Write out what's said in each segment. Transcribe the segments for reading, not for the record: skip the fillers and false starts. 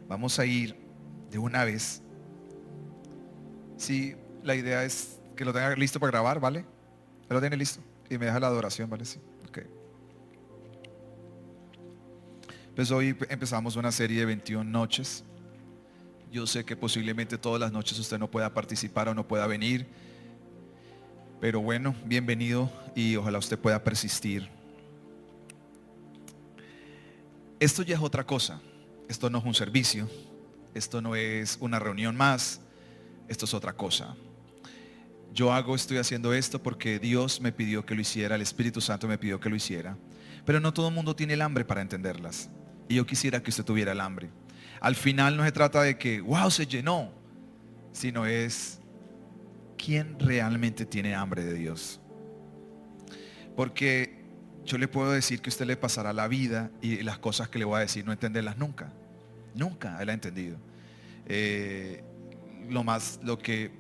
Vamos a ir de una vez. Sí, la idea es que lo tenga listo para grabar, ¿vale? ¿Lo tiene listo? Y me deja la adoración, ¿vale? Sí. Ok. Pues hoy empezamos una serie de 21 noches. Yo sé que posiblemente todas las noches usted no pueda participar o no pueda venir. Pero bueno, bienvenido y ojalá usted pueda persistir. Esto ya es otra cosa. Esto no es un servicio. Esto no es una reunión más. Esto es otra cosa. Estoy haciendo esto porque Dios me pidió que lo hiciera, el Espíritu Santo me pidió que lo hiciera. Pero no todo el mundo tiene el hambre para entenderlas. Y yo quisiera que usted tuviera el hambre. Al final no se trata de que, wow, se llenó, sino es quién realmente tiene hambre de Dios. Porque yo le puedo decir que usted le pasará la vida y las cosas que le voy a decir no entenderlas nunca. Nunca él ha entendido. Lo que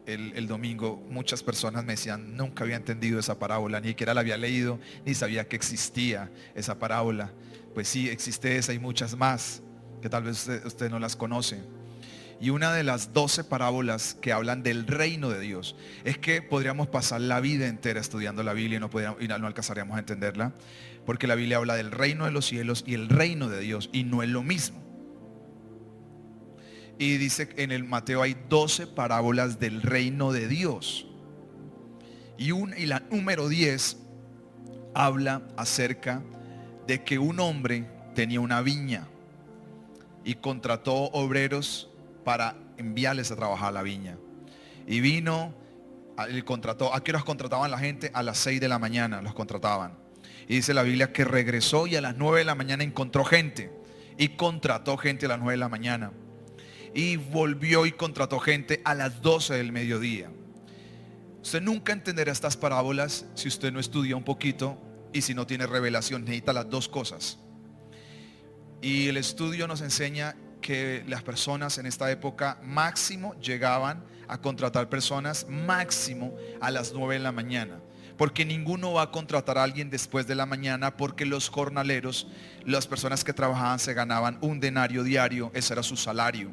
el domingo muchas personas me decían, nunca había entendido esa parábola, ni siquiera la había leído, ni sabía que existía esa parábola. Pues sí, existe esa y muchas más, que tal vez usted no las conoce. Y una de las 12 parábolas que hablan del reino de Dios, es que podríamos pasar la vida entera estudiando la Biblia y no alcanzaríamos a entenderla, porque la Biblia habla del reino de los cielos y el reino de Dios, y no es lo mismo. Y dice en el Mateo hay 12 parábolas del reino de Dios. Y la número 10 habla acerca de que un hombre tenía una viña y contrató obreros para enviarles a trabajar a la viña. Y vino, él contrató, ¿a qué horas contrataban la gente? A las 6 de la mañana los contrataban. Y dice la Biblia que regresó y a las 9 de la mañana encontró gente. Y contrató gente a las 9 de la mañana. Y volvió y contrató gente a las 12 del mediodía. Usted nunca entenderá estas parábolas si usted no estudia un poquito y si no tiene revelación. Necesita las dos cosas. Y el estudio nos enseña que las personas en esta época máximo llegaban a contratar personas máximo a las 9 de la mañana. Porque ninguno va a contratar a alguien después de la mañana, porque los jornaleros, las personas que trabajaban se ganaban un denario diario, ese era su salario.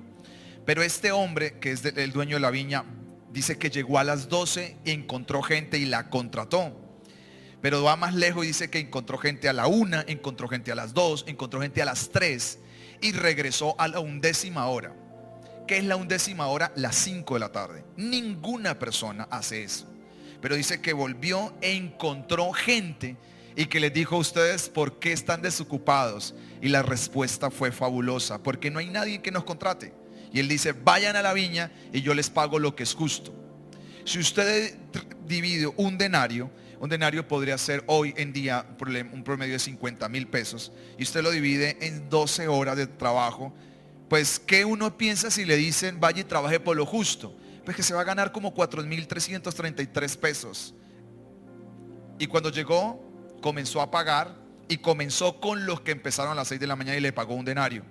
Pero este hombre, que es el dueño de la viña, dice que llegó a las 12 y encontró gente y la contrató. Pero va más lejos y dice que encontró gente a la 1, encontró gente a las 2, encontró gente a las 3 y regresó a la 11ª hora. ¿Qué es la 11ª hora? Las 5 de la tarde. Ninguna persona hace eso. Pero dice que volvió e encontró gente y que les dijo a ustedes, ¿por qué están desocupados? Y la respuesta fue fabulosa, porque no hay nadie que nos contrate. Y él dice, vayan a la viña y yo les pago lo que es justo. Si usted divide un denario podría ser hoy en día un promedio de 50,000 pesos. Y usted lo divide en 12 horas de trabajo. Pues, ¿qué uno piensa si le dicen, vaya y trabaje por lo justo? Pues que se va a ganar como 4,333 pesos. Y cuando llegó, comenzó a pagar y comenzó con los que empezaron a las 6 de la mañana y le pagó un denario.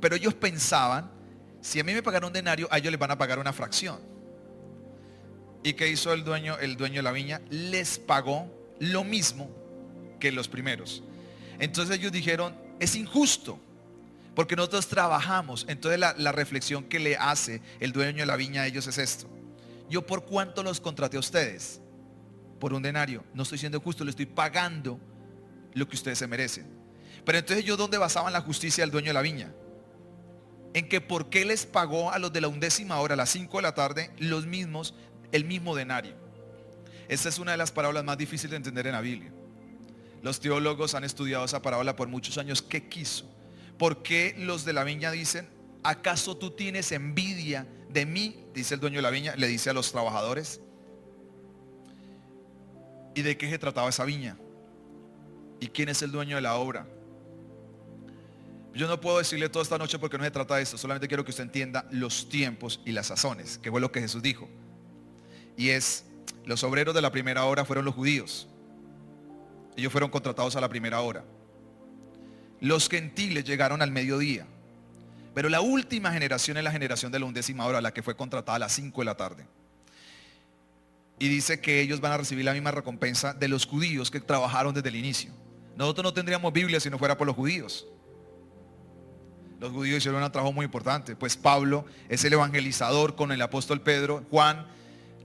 Pero ellos pensaban, si a mí me pagaron un denario, a ellos les van a pagar una fracción. ¿Y qué hizo el dueño de la viña? Les pagó lo mismo que los primeros. Entonces ellos dijeron, es injusto, porque nosotros trabajamos. Entonces la reflexión que le hace el dueño de la viña a ellos es esto: yo por cuánto los contraté a ustedes, por un denario. No estoy siendo justo, le estoy pagando lo que ustedes se merecen. Pero entonces ellos, ¿dónde basaban la justicia del dueño de la viña? En que por qué les pagó a los de la 11ª hora, a las 5 de la tarde, el mismo denario. Esta es una de las parábolas más difíciles de entender en la Biblia. Los teólogos han estudiado esa parábola por muchos años. ¿Qué quiso? ¿Por qué los de la viña dicen, acaso tú tienes envidia de mí? Dice el dueño de la viña, le dice a los trabajadores. ¿Y de qué se trataba esa viña? ¿Y quién es el dueño de la obra? Yo no puedo decirle toda esta noche porque no se trata de eso. Solamente quiero que usted entienda los tiempos y las sazones, que fue lo que Jesús dijo. Y es, los obreros de la primera hora fueron los judíos. Ellos fueron contratados a la primera hora. Los gentiles llegaron al mediodía. Pero la última generación es la generación de la 11ª hora, la que fue contratada a las 5 de la tarde. Y dice que ellos van a recibir la misma recompensa de los judíos que trabajaron desde el inicio. Nosotros no tendríamos Biblia si no fuera por los judíos. Los judíos hicieron un trabajo muy importante. Pues Pablo es el evangelizador con el apóstol Pedro, Juan,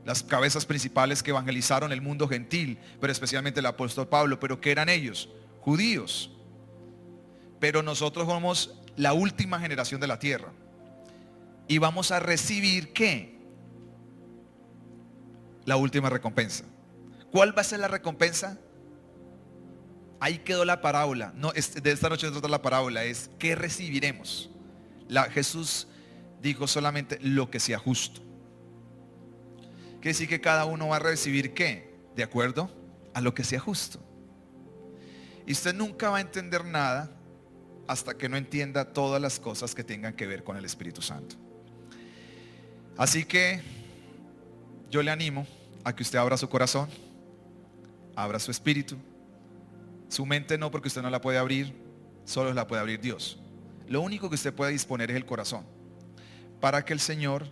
las cabezas principales que evangelizaron el mundo gentil, pero especialmente el apóstol Pablo. ¿Pero qué eran ellos? Judíos. Pero nosotros somos la última generación de la tierra. Y vamos a recibir ¿qué? La última recompensa. ¿Cuál va a ser la recompensa? Ahí quedó la parábola. No, de esta noche no trata la parábola, es ¿qué recibiremos? Jesús dijo solamente lo que sea justo. Quiere decir que cada uno va a recibir ¿qué? De acuerdo a lo que sea justo. Y usted nunca va a entender nada hasta que no entienda todas las cosas que tengan que ver con el Espíritu Santo. Así que yo le animo a que usted abra su corazón, abra su espíritu. Su mente no, porque usted no la puede abrir, solo la puede abrir Dios. Lo único que usted puede disponer es el corazón, para que el Señor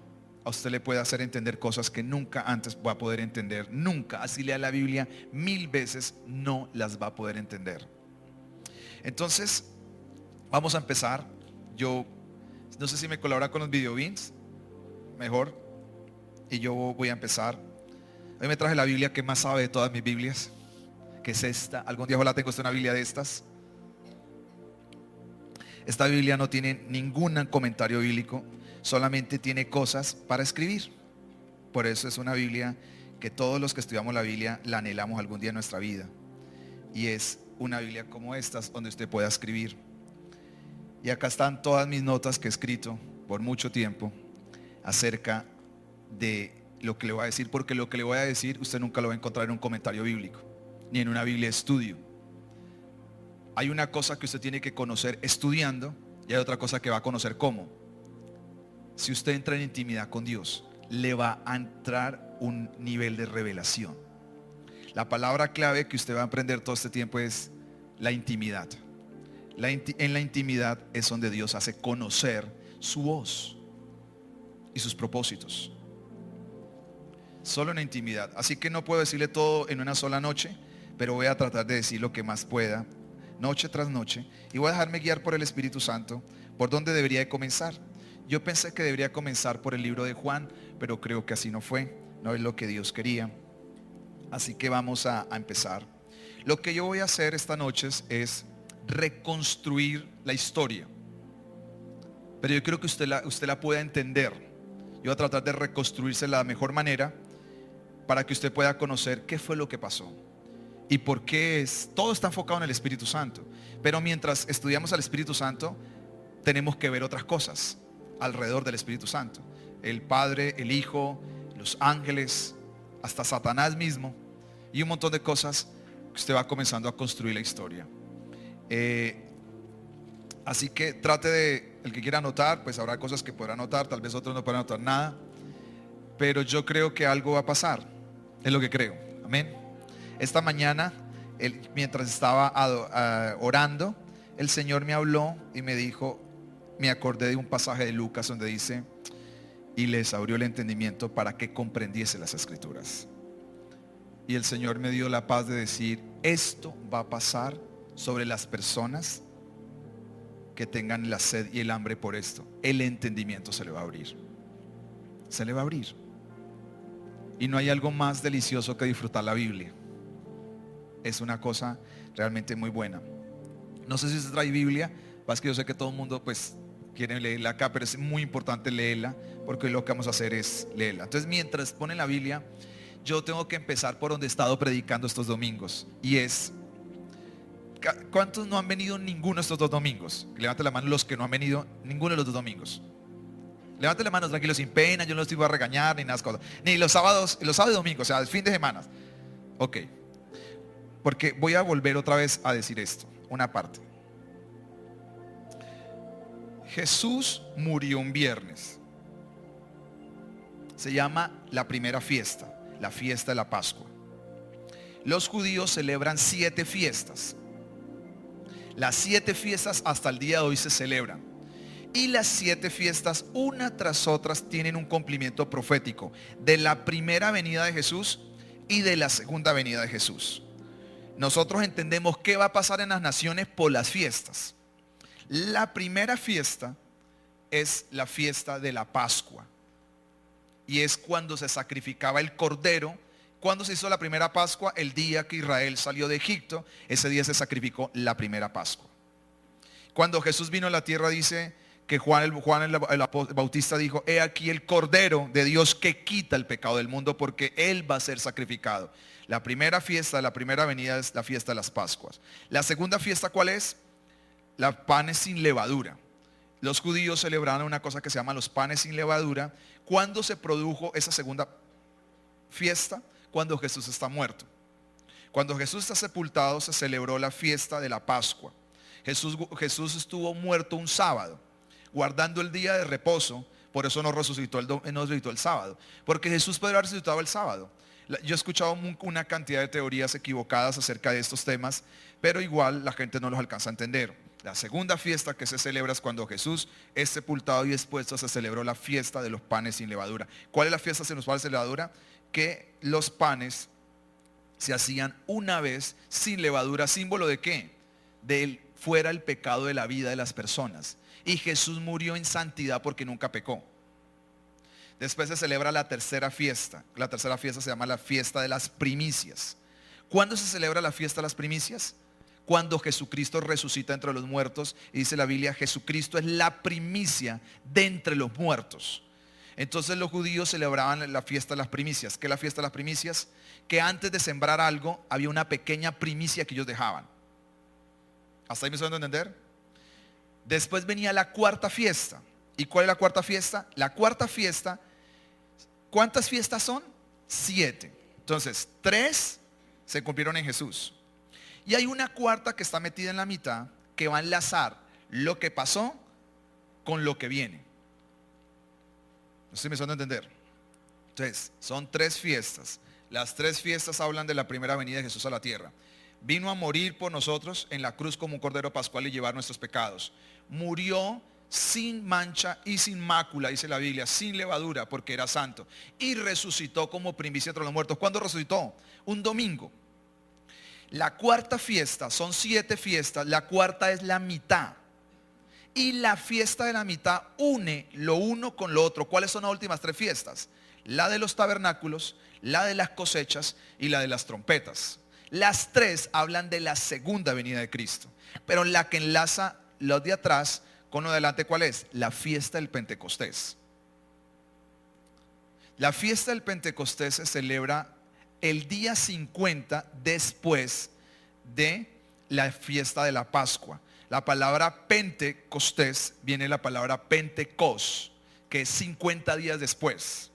a usted le pueda hacer entender cosas que nunca antes va a poder entender. Nunca, así lea la Biblia 1000 veces, no las va a poder entender. Entonces, vamos a empezar. Yo no sé si me colabora con los video beans, mejor. Y yo voy a empezar. Hoy me traje la Biblia que más sabe de todas mis Biblias, que es esta. Algún día ojalá tenga usted una Biblia de estas. Esta Biblia no tiene ningún comentario bíblico, solamente tiene cosas para escribir. Por eso es una Biblia que todos los que estudiamos la Biblia la anhelamos algún día en nuestra vida. Y es una Biblia como estas, donde usted pueda escribir. Y acá están todas mis notas que he escrito por mucho tiempo acerca de lo que le voy a decir, porque lo que le voy a decir usted nunca lo va a encontrar en un comentario bíblico, ni en una Biblia de estudio. Hay una cosa que usted tiene que conocer estudiando, y hay otra cosa que va a conocer cómo. Si usted entra en intimidad con Dios, le va a entrar un nivel de revelación. La palabra clave que usted va a aprender todo este tiempo es la intimidad. En la intimidad es donde Dios hace conocer su voz y sus propósitos. Solo en la intimidad. Así que no puedo decirle todo en una sola noche, pero voy a tratar de decir lo que más pueda, noche tras noche, y voy a dejarme guiar por el Espíritu Santo, por dónde debería de comenzar. Yo pensé que debería comenzar por el libro de Juan, pero creo que así no fue, no es lo que Dios quería. Así que vamos a empezar. Lo que yo voy a hacer esta noche es reconstruir la historia, pero yo creo que usted la pueda entender. Yo voy a tratar de reconstruirse de la mejor manera, para que usted pueda conocer qué fue lo que pasó y por qué todo está enfocado en el Espíritu Santo. Pero mientras estudiamos al Espíritu Santo, tenemos que ver otras cosas alrededor del Espíritu Santo: el Padre, el Hijo, los ángeles, hasta Satanás mismo, y un montón de cosas que usted va comenzando a construir la historia. Así que el que quiera anotar, pues habrá cosas que podrá anotar, tal vez otros no podrán anotar nada, pero yo creo que algo va a pasar. Es lo que creo. Amén. Esta mañana, mientras estaba orando, el Señor me habló y me dijo, me acordé de un pasaje de Lucas donde dice: y les abrió el entendimiento para que comprendiese las Escrituras. Y el Señor me dio la paz de decir: esto va a pasar sobre las personas que tengan la sed y el hambre por esto. El entendimiento se le va a abrir. Se le va a abrir. Y no hay algo más delicioso que disfrutar la Biblia. Es una cosa realmente muy buena. No sé si usted trae Biblia, es que yo sé que todo el mundo pues quiere leerla acá, pero es muy importante leerla, porque lo que vamos a hacer es leerla. Entonces, mientras ponen la Biblia, yo tengo que empezar por donde he estado predicando estos domingos, y es: ¿cuántos no han venido ninguno de estos 2 domingos? Levante la mano los que no han venido ninguno de los 2 domingos. Levante la mano, tranquilo, sin pena. Yo no los iba a regañar ni nada, cosas. Ni los sábados y domingos, o sea, el fin de semana. Ok. Porque voy a volver otra vez a decir esto, una parte. Jesús murió un viernes. Se llama la primera fiesta, la fiesta de la Pascua. Los judíos celebran 7 fiestas. Las 7 fiestas hasta el día de hoy se celebran. Y las 7 fiestas, una tras otras, tienen un cumplimiento profético de la primera venida de Jesús y de la segunda venida de Jesús. Nosotros entendemos qué va a pasar en las naciones por las fiestas. La primera fiesta es la fiesta de la Pascua. Y es cuando se sacrificaba el cordero. Cuando se hizo la primera Pascua, el día que Israel salió de Egipto, ese día se sacrificó la primera Pascua. Cuando Jesús vino a la tierra, dice que Juan el Bautista dijo: he aquí el Cordero de Dios que quita el pecado del mundo, porque Él va a ser sacrificado. La primera fiesta, la primera venida es la fiesta de las Pascuas. La segunda fiesta, ¿cuál es? Los panes sin levadura. Los judíos celebraban una cosa que se llama los panes sin levadura. ¿Cuándo se produjo esa segunda fiesta? Cuando Jesús está muerto. Cuando Jesús está sepultado, se celebró la fiesta de la Pascua. Jesús estuvo muerto un sábado, guardando el día de reposo. Por eso no resucitó el sábado, porque Jesús podría haber resucitado el sábado. Yo he escuchado una cantidad de teorías equivocadas acerca de estos temas, pero igual la gente no los alcanza a entender. La segunda fiesta que se celebra es cuando Jesús es sepultado y expuesto. Se celebró la fiesta de los panes sin levadura. ¿Cuál es la fiesta de los panes sin levadura? Que los panes se hacían una vez sin levadura. ¿Símbolo de qué? De fuera el pecado de la vida de las personas. Y Jesús murió en santidad porque nunca pecó. Después se celebra la tercera fiesta. La tercera fiesta se llama la fiesta de las primicias. ¿Cuándo se celebra la fiesta de las primicias? Cuando Jesucristo resucita entre los muertos. Y dice la Biblia: Jesucristo es la primicia de entre los muertos. Entonces los judíos celebraban la fiesta de las primicias. ¿Qué es la fiesta de las primicias? Que antes de sembrar algo había una pequeña primicia que ellos dejaban. ¿Hasta ahí me estoy dando a entender? Después venía la cuarta fiesta. ¿Y cuál es la cuarta fiesta? La cuarta fiesta, ¿cuántas fiestas son? 7. Entonces 3 se cumplieron en Jesús. Y hay una cuarta que está metida en la mitad, que va a enlazar lo que pasó con lo que viene. No sé si me están dando a entender. Entonces, son 3 fiestas. Las 3 fiestas hablan de la primera venida de Jesús a la tierra. Vino a morir por nosotros en la cruz como un cordero pascual y llevar nuestros pecados. Murió sin mancha y sin mácula, dice la Biblia, sin levadura, porque era santo. Y resucitó como primicia entre los muertos. ¿Cuándo resucitó? Un domingo. La cuarta fiesta, son 7 fiestas. La cuarta es la mitad. Y la fiesta de la mitad une lo uno con lo otro. ¿Cuáles son las últimas 3 fiestas? La de los tabernáculos, la de las cosechas y la de las trompetas. Las 3 hablan de la segunda venida de Cristo. Pero la que enlaza los de atrás con lo de adelante, ¿cuál es? La fiesta del Pentecostés. La fiesta del Pentecostés se celebra el día 50 después de la fiesta de la Pascua. La palabra Pentecostés viene de la palabra Pentecos, que es 50 días después.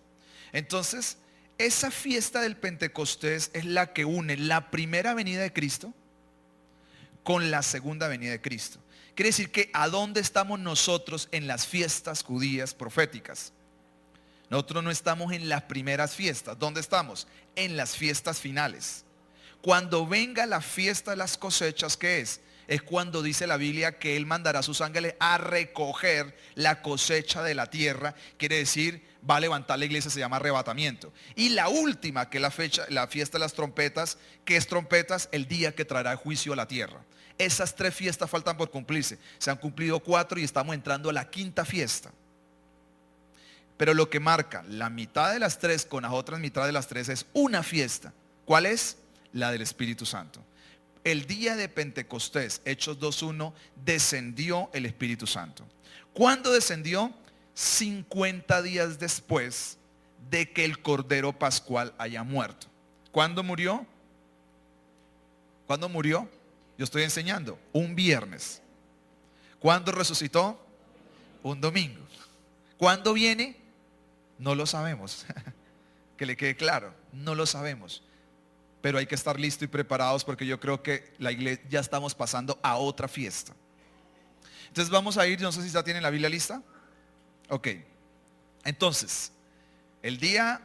Entonces, esa fiesta del Pentecostés es la que une la primera venida de Cristo con la segunda venida de Cristo. Quiere decir que ¿a dónde estamos nosotros en las fiestas judías proféticas? Nosotros no estamos en las primeras fiestas. ¿Dónde estamos? En las fiestas finales. Cuando venga la fiesta de las cosechas, ¿qué es? Es cuando dice la Biblia que Él mandará a sus ángeles a recoger la cosecha de la tierra. Quiere decir, va a levantar la iglesia, se llama arrebatamiento. Y la última, que es la fiesta de las trompetas. ¿Qué es trompetas? El día que traerá juicio a la tierra. Esas 3 fiestas faltan por cumplirse. Se han cumplido 4 y estamos entrando a la quinta fiesta. Pero lo que marca la mitad de las 3 con las otras mitad de las 3 es una fiesta. ¿Cuál es? La del Espíritu Santo. El día de Pentecostés, Hechos 2:1, descendió el Espíritu Santo. ¿Cuándo descendió? 50 días después de que el Cordero Pascual haya muerto. ¿Cuándo murió? ¿Cuándo murió? Yo estoy enseñando. Un viernes. ¿Cuándo resucitó? Un domingo. ¿Cuándo viene? No lo sabemos. Que le quede claro, no lo sabemos. Pero hay que estar listos y preparados, porque yo creo que la iglesia ya estamos pasando a otra fiesta. Entonces vamos a ir, no sé si ya tienen la Biblia lista. Ok. Entonces, el día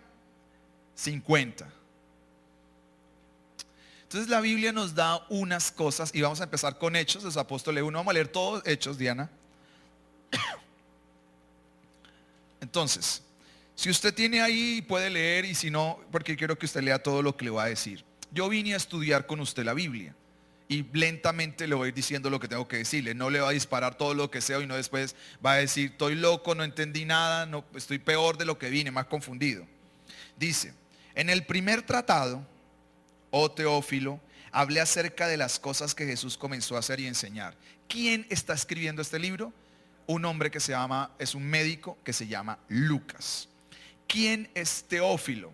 50. Entonces la Biblia nos da unas cosas y vamos a empezar con Hechos, los Apóstoles 1. Vamos a leer todos Hechos, Diana. Entonces, si usted tiene ahí, puede leer, y si no, porque quiero que usted lea todo lo que le va a decir. Yo vine a estudiar con usted la Biblia y lentamente le voy a ir diciendo lo que tengo que decirle. No le va a disparar todo lo que sea y no después va a decir, estoy loco, no entendí nada, no, estoy peor de lo que vine, más confundido. Dice, en el primer tratado, oh Teófilo, hablé acerca de las cosas que Jesús comenzó a hacer y enseñar. ¿Quién está escribiendo este libro? Un hombre que es un médico que se llama Lucas. ¿Quién es Teófilo?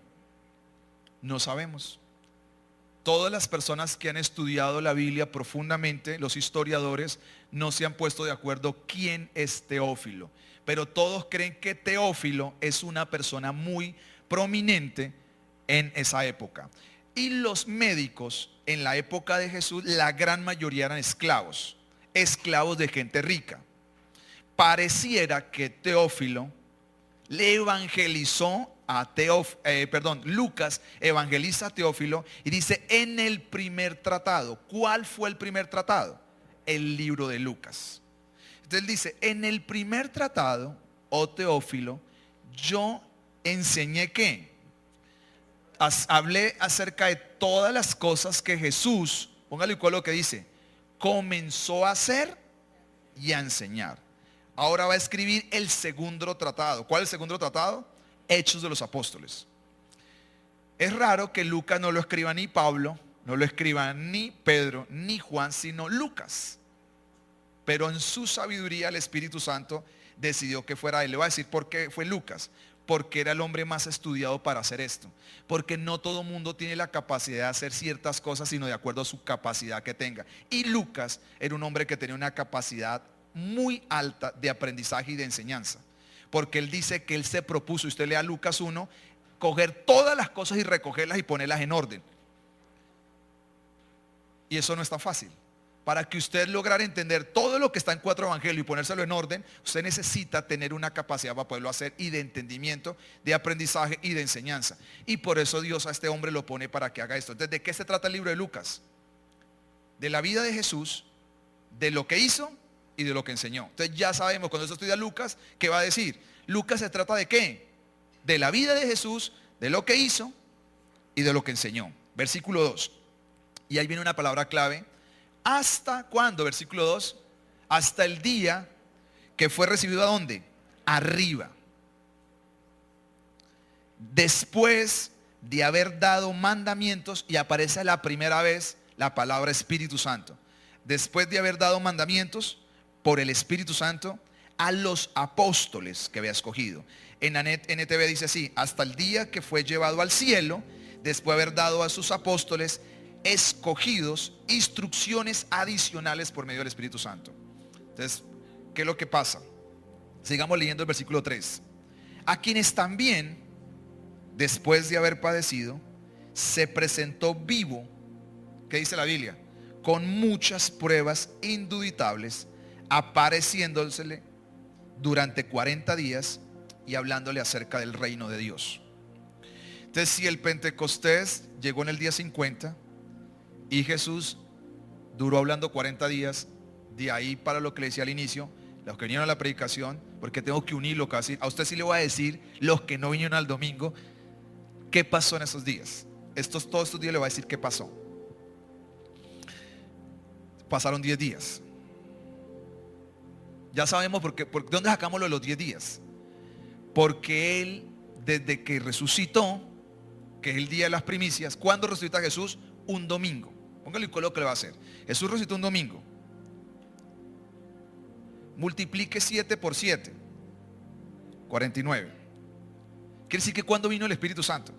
No sabemos. Todas las personas que han estudiado la Biblia profundamente, los historiadores, no se han puesto de acuerdo quién es Teófilo. Pero todos creen que Teófilo es una persona muy prominente en esa época. Y los médicos en la época de Jesús, la gran mayoría eran esclavos de gente rica. Pareciera que Teófilo le evangelizó a Lucas evangeliza a Teófilo y dice en el primer tratado. ¿Cuál fue el primer tratado? El libro de Lucas. Entonces dice, en el primer tratado, oh Teófilo, yo enseñé que hablé acerca de todas las cosas que Jesús, póngale cuál lo que dice, comenzó a hacer y a enseñar. Ahora va a escribir el segundo tratado. ¿Cuál es el segundo tratado? Hechos de los Apóstoles. Es raro que Lucas no lo escriba ni Pablo, no lo escriba ni Pedro, ni Juan, sino Lucas. Pero en su sabiduría el Espíritu Santo decidió que fuera él. Le voy a decir por qué fue Lucas. Porque era el hombre más estudiado para hacer esto. Porque no todo mundo tiene la capacidad de hacer ciertas cosas, sino de acuerdo a su capacidad que tenga. Y Lucas era un hombre que tenía una capacidad muy alta de aprendizaje y de enseñanza. Porque él dice que él se propuso, usted lea Lucas 1, coger todas las cosas y recogerlas y ponerlas en orden. Y eso no está fácil. Para que usted lograra entender todo lo que está en 4 evangelios y ponérselo en orden, usted necesita tener una capacidad para poderlo hacer y de entendimiento, de aprendizaje y de enseñanza. Y por eso Dios a este hombre lo pone para que haga esto. Entonces, ¿de qué se trata el libro de Lucas? De la vida de Jesús, de lo que hizo y de lo que enseñó. Entonces ya sabemos, cuando se estudia Lucas, ¿qué va a decir? Lucas se trata de ¿qué? De la vida de Jesús, de lo que hizo y de lo que enseñó. Versículo 2. Y ahí viene una palabra clave. ¿Hasta cuándo? Versículo 2. Hasta el día que fue recibido ¿a dónde? Arriba. Después de haber dado mandamientos, y aparece la primera vez la palabra Espíritu Santo. Después de haber dado mandamientos por el Espíritu Santo a los apóstoles que había escogido. En NTV dice así, hasta el día que fue llevado al cielo, después de haber dado a sus apóstoles escogidos instrucciones adicionales por medio del Espíritu Santo. Entonces, ¿qué es lo que pasa? Sigamos leyendo el versículo 3. A quienes también, después de haber padecido, se presentó vivo, ¿qué dice la Biblia? Con muchas pruebas indubitables, apareciéndosele durante 40 días y hablándole acerca del reino de Dios. Entonces, si el Pentecostés llegó en el día 50 y Jesús duró hablando 40 días, de ahí para lo que le decía al inicio, los que vinieron a la predicación, porque tengo que unirlo casi, a usted sí le voy a decir, los que no vinieron al domingo, ¿qué pasó en esos días? Todos estos días le voy a decir qué pasó. Pasaron 10 días. Ya sabemos ¿de dónde sacamos lo de los 10 días? Porque Él, desde que resucitó, que es el día de las primicias, ¿cuándo resucita Jesús? Un domingo. Póngale lo que le va a hacer. Jesús resucitó un domingo. Multiplique 7 por 7. 49. Quiere decir que ¿cuándo vino el Espíritu Santo?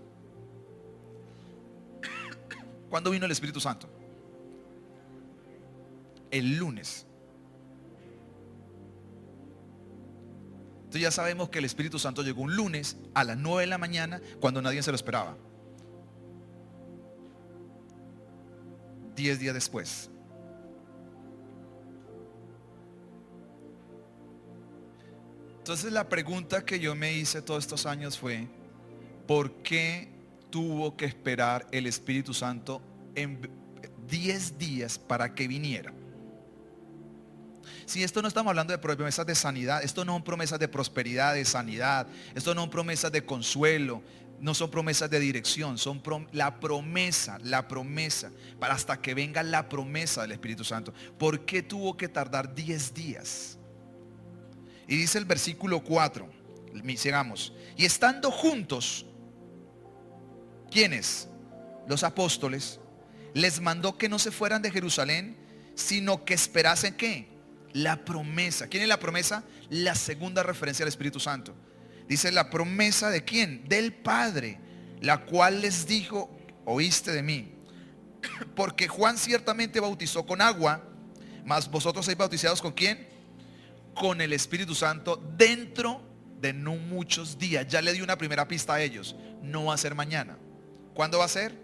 ¿Cuándo vino el Espíritu Santo? El lunes. Entonces ya sabemos que el Espíritu Santo llegó un lunes a las 9 de la mañana cuando nadie se lo esperaba. 10 días después. Entonces la pregunta que yo me hice todos estos años fue, ¿por qué tuvo que esperar el Espíritu Santo en 10 días para que viniera? Si esto no estamos hablando de promesas de sanidad, esto no son promesas de prosperidad, de sanidad, esto no son promesas de consuelo, No son promesas de dirección, son la promesa, para hasta que venga la promesa del Espíritu Santo. ¿Por qué tuvo que tardar 10 días? Y dice el versículo 4, sigamos. Y estando juntos, ¿quiénes? Los apóstoles, les mandó que no se fueran de Jerusalén, sino que esperasen ¿qué? La promesa. ¿Quién es la promesa? La segunda referencia al Espíritu Santo. Dice la promesa de quién? Del Padre, la cual les dijo, oíste de mí. Porque Juan ciertamente bautizó con agua, mas vosotros sois bautizados ¿con quién? Con el Espíritu Santo dentro de no muchos días. Ya le di una primera pista a ellos. No va a ser mañana. ¿Cuándo va a ser?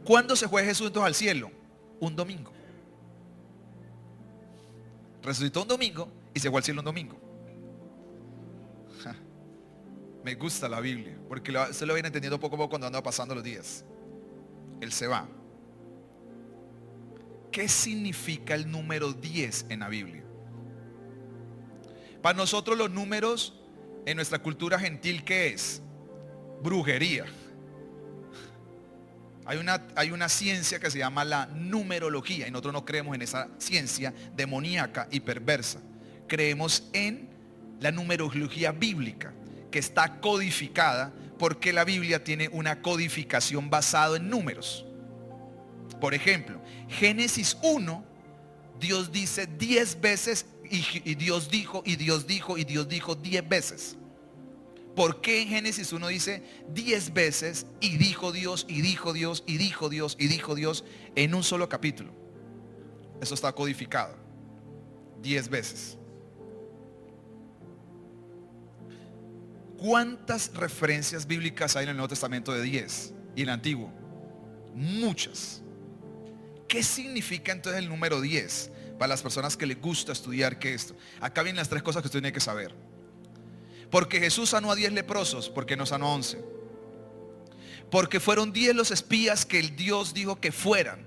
¿Cuándo se fue Jesús entonces al cielo? Un domingo. Resucitó un domingo y se fue al cielo un domingo. Me gusta la Biblia, porque usted lo viene entendiendo poco a poco cuando anda pasando los días. Él se va. ¿Qué significa el número 10 en la Biblia? Para nosotros los números en nuestra cultura gentil, ¿qué es? Brujería. Hay una ciencia que se llama la numerología y nosotros no creemos en esa ciencia demoníaca y perversa. Creemos en la numerología bíblica, que está codificada porque la Biblia tiene una codificación basada en números. Por ejemplo, Génesis 1, Dios dice 10 veces y Dios dijo, y Dios dijo, y Dios dijo 10 veces. ¿Por qué en Génesis 1 dice 10 veces y dijo Dios, y dijo Dios, y dijo Dios, y dijo Dios en un solo capítulo? Eso está codificado 10 veces. ¿Cuántas referencias bíblicas hay en el Nuevo Testamento de 10 y en el Antiguo? Muchas. ¿Qué significa entonces el número 10 para las personas que les gusta estudiar que esto? Acá vienen las 3 cosas que usted tiene que saber. Porque Jesús sanó a 10 leprosos, porque no sanó a 11. Porque fueron 10 los espías que el Dios dijo que fueran.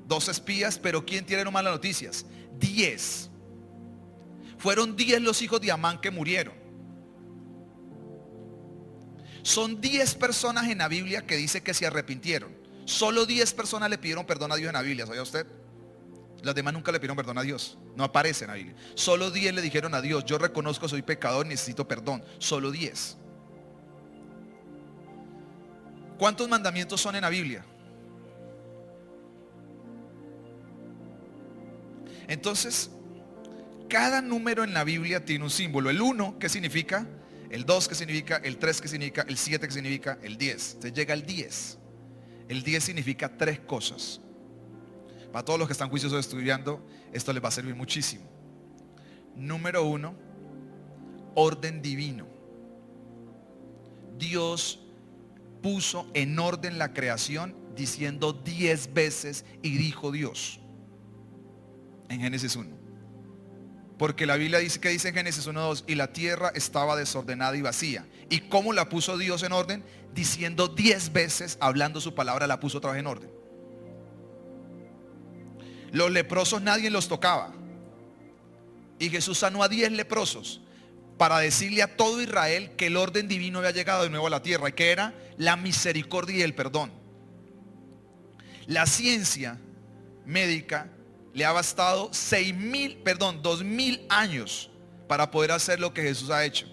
2 espías, pero ¿quién tiene malas noticias? 10. Fueron 10 los hijos de Amán que murieron. Son 10 personas en la Biblia que dice que se arrepintieron. Solo 10 personas le pidieron perdón a Dios en la Biblia, ¿sabía usted? Las demás nunca le pidieron perdón a Dios. No aparece en la Biblia. Solo 10 le dijeron a Dios, yo reconozco soy pecador, necesito perdón. Solo 10. ¿Cuántos mandamientos son en la Biblia? Entonces, cada número en la Biblia tiene un símbolo. El 1, ¿qué significa? El 2, ¿qué significa? El 3, ¿qué significa? El 7, ¿qué significa? El 10. Entonces llega el 10. El 10 significa 3 cosas. Para todos los que están juiciosos estudiando, esto les va a servir muchísimo. Número 1, orden divino. Dios puso en orden la creación diciendo 10 veces y dijo Dios. En Génesis 1. Porque la Biblia dice que dice en Génesis 1:2, y la tierra estaba desordenada y vacía. ¿Y cómo la puso Dios en orden? Diciendo 10 veces, hablando su palabra, la puso otra vez en orden. Los leprosos nadie los tocaba. Y Jesús sanó a 10 leprosos para decirle a todo Israel que el orden divino había llegado de nuevo a la tierra y que era la misericordia y el perdón. La ciencia médica le ha bastado 2000 años para poder hacer lo que Jesús ha hecho.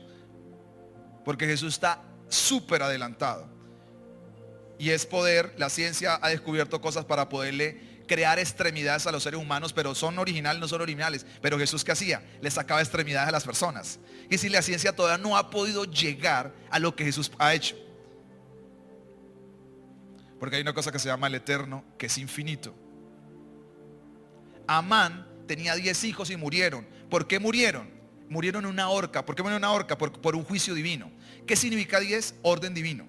Porque Jesús está súper adelantado. Y es poder, la ciencia ha descubierto cosas para poderle crear extremidades a los seres humanos, pero son originales, no son originales. Pero Jesús, ¿qué hacía? Le sacaba extremidades a las personas. Y si la ciencia todavía no ha podido llegar a lo que Jesús ha hecho. Porque hay una cosa que se llama el eterno, que es infinito. Amán tenía 10 hijos y murieron. ¿Por qué murieron? Murieron en una horca. ¿Por qué murieron en una horca? Por un juicio divino. ¿Qué significa 10? Orden divino.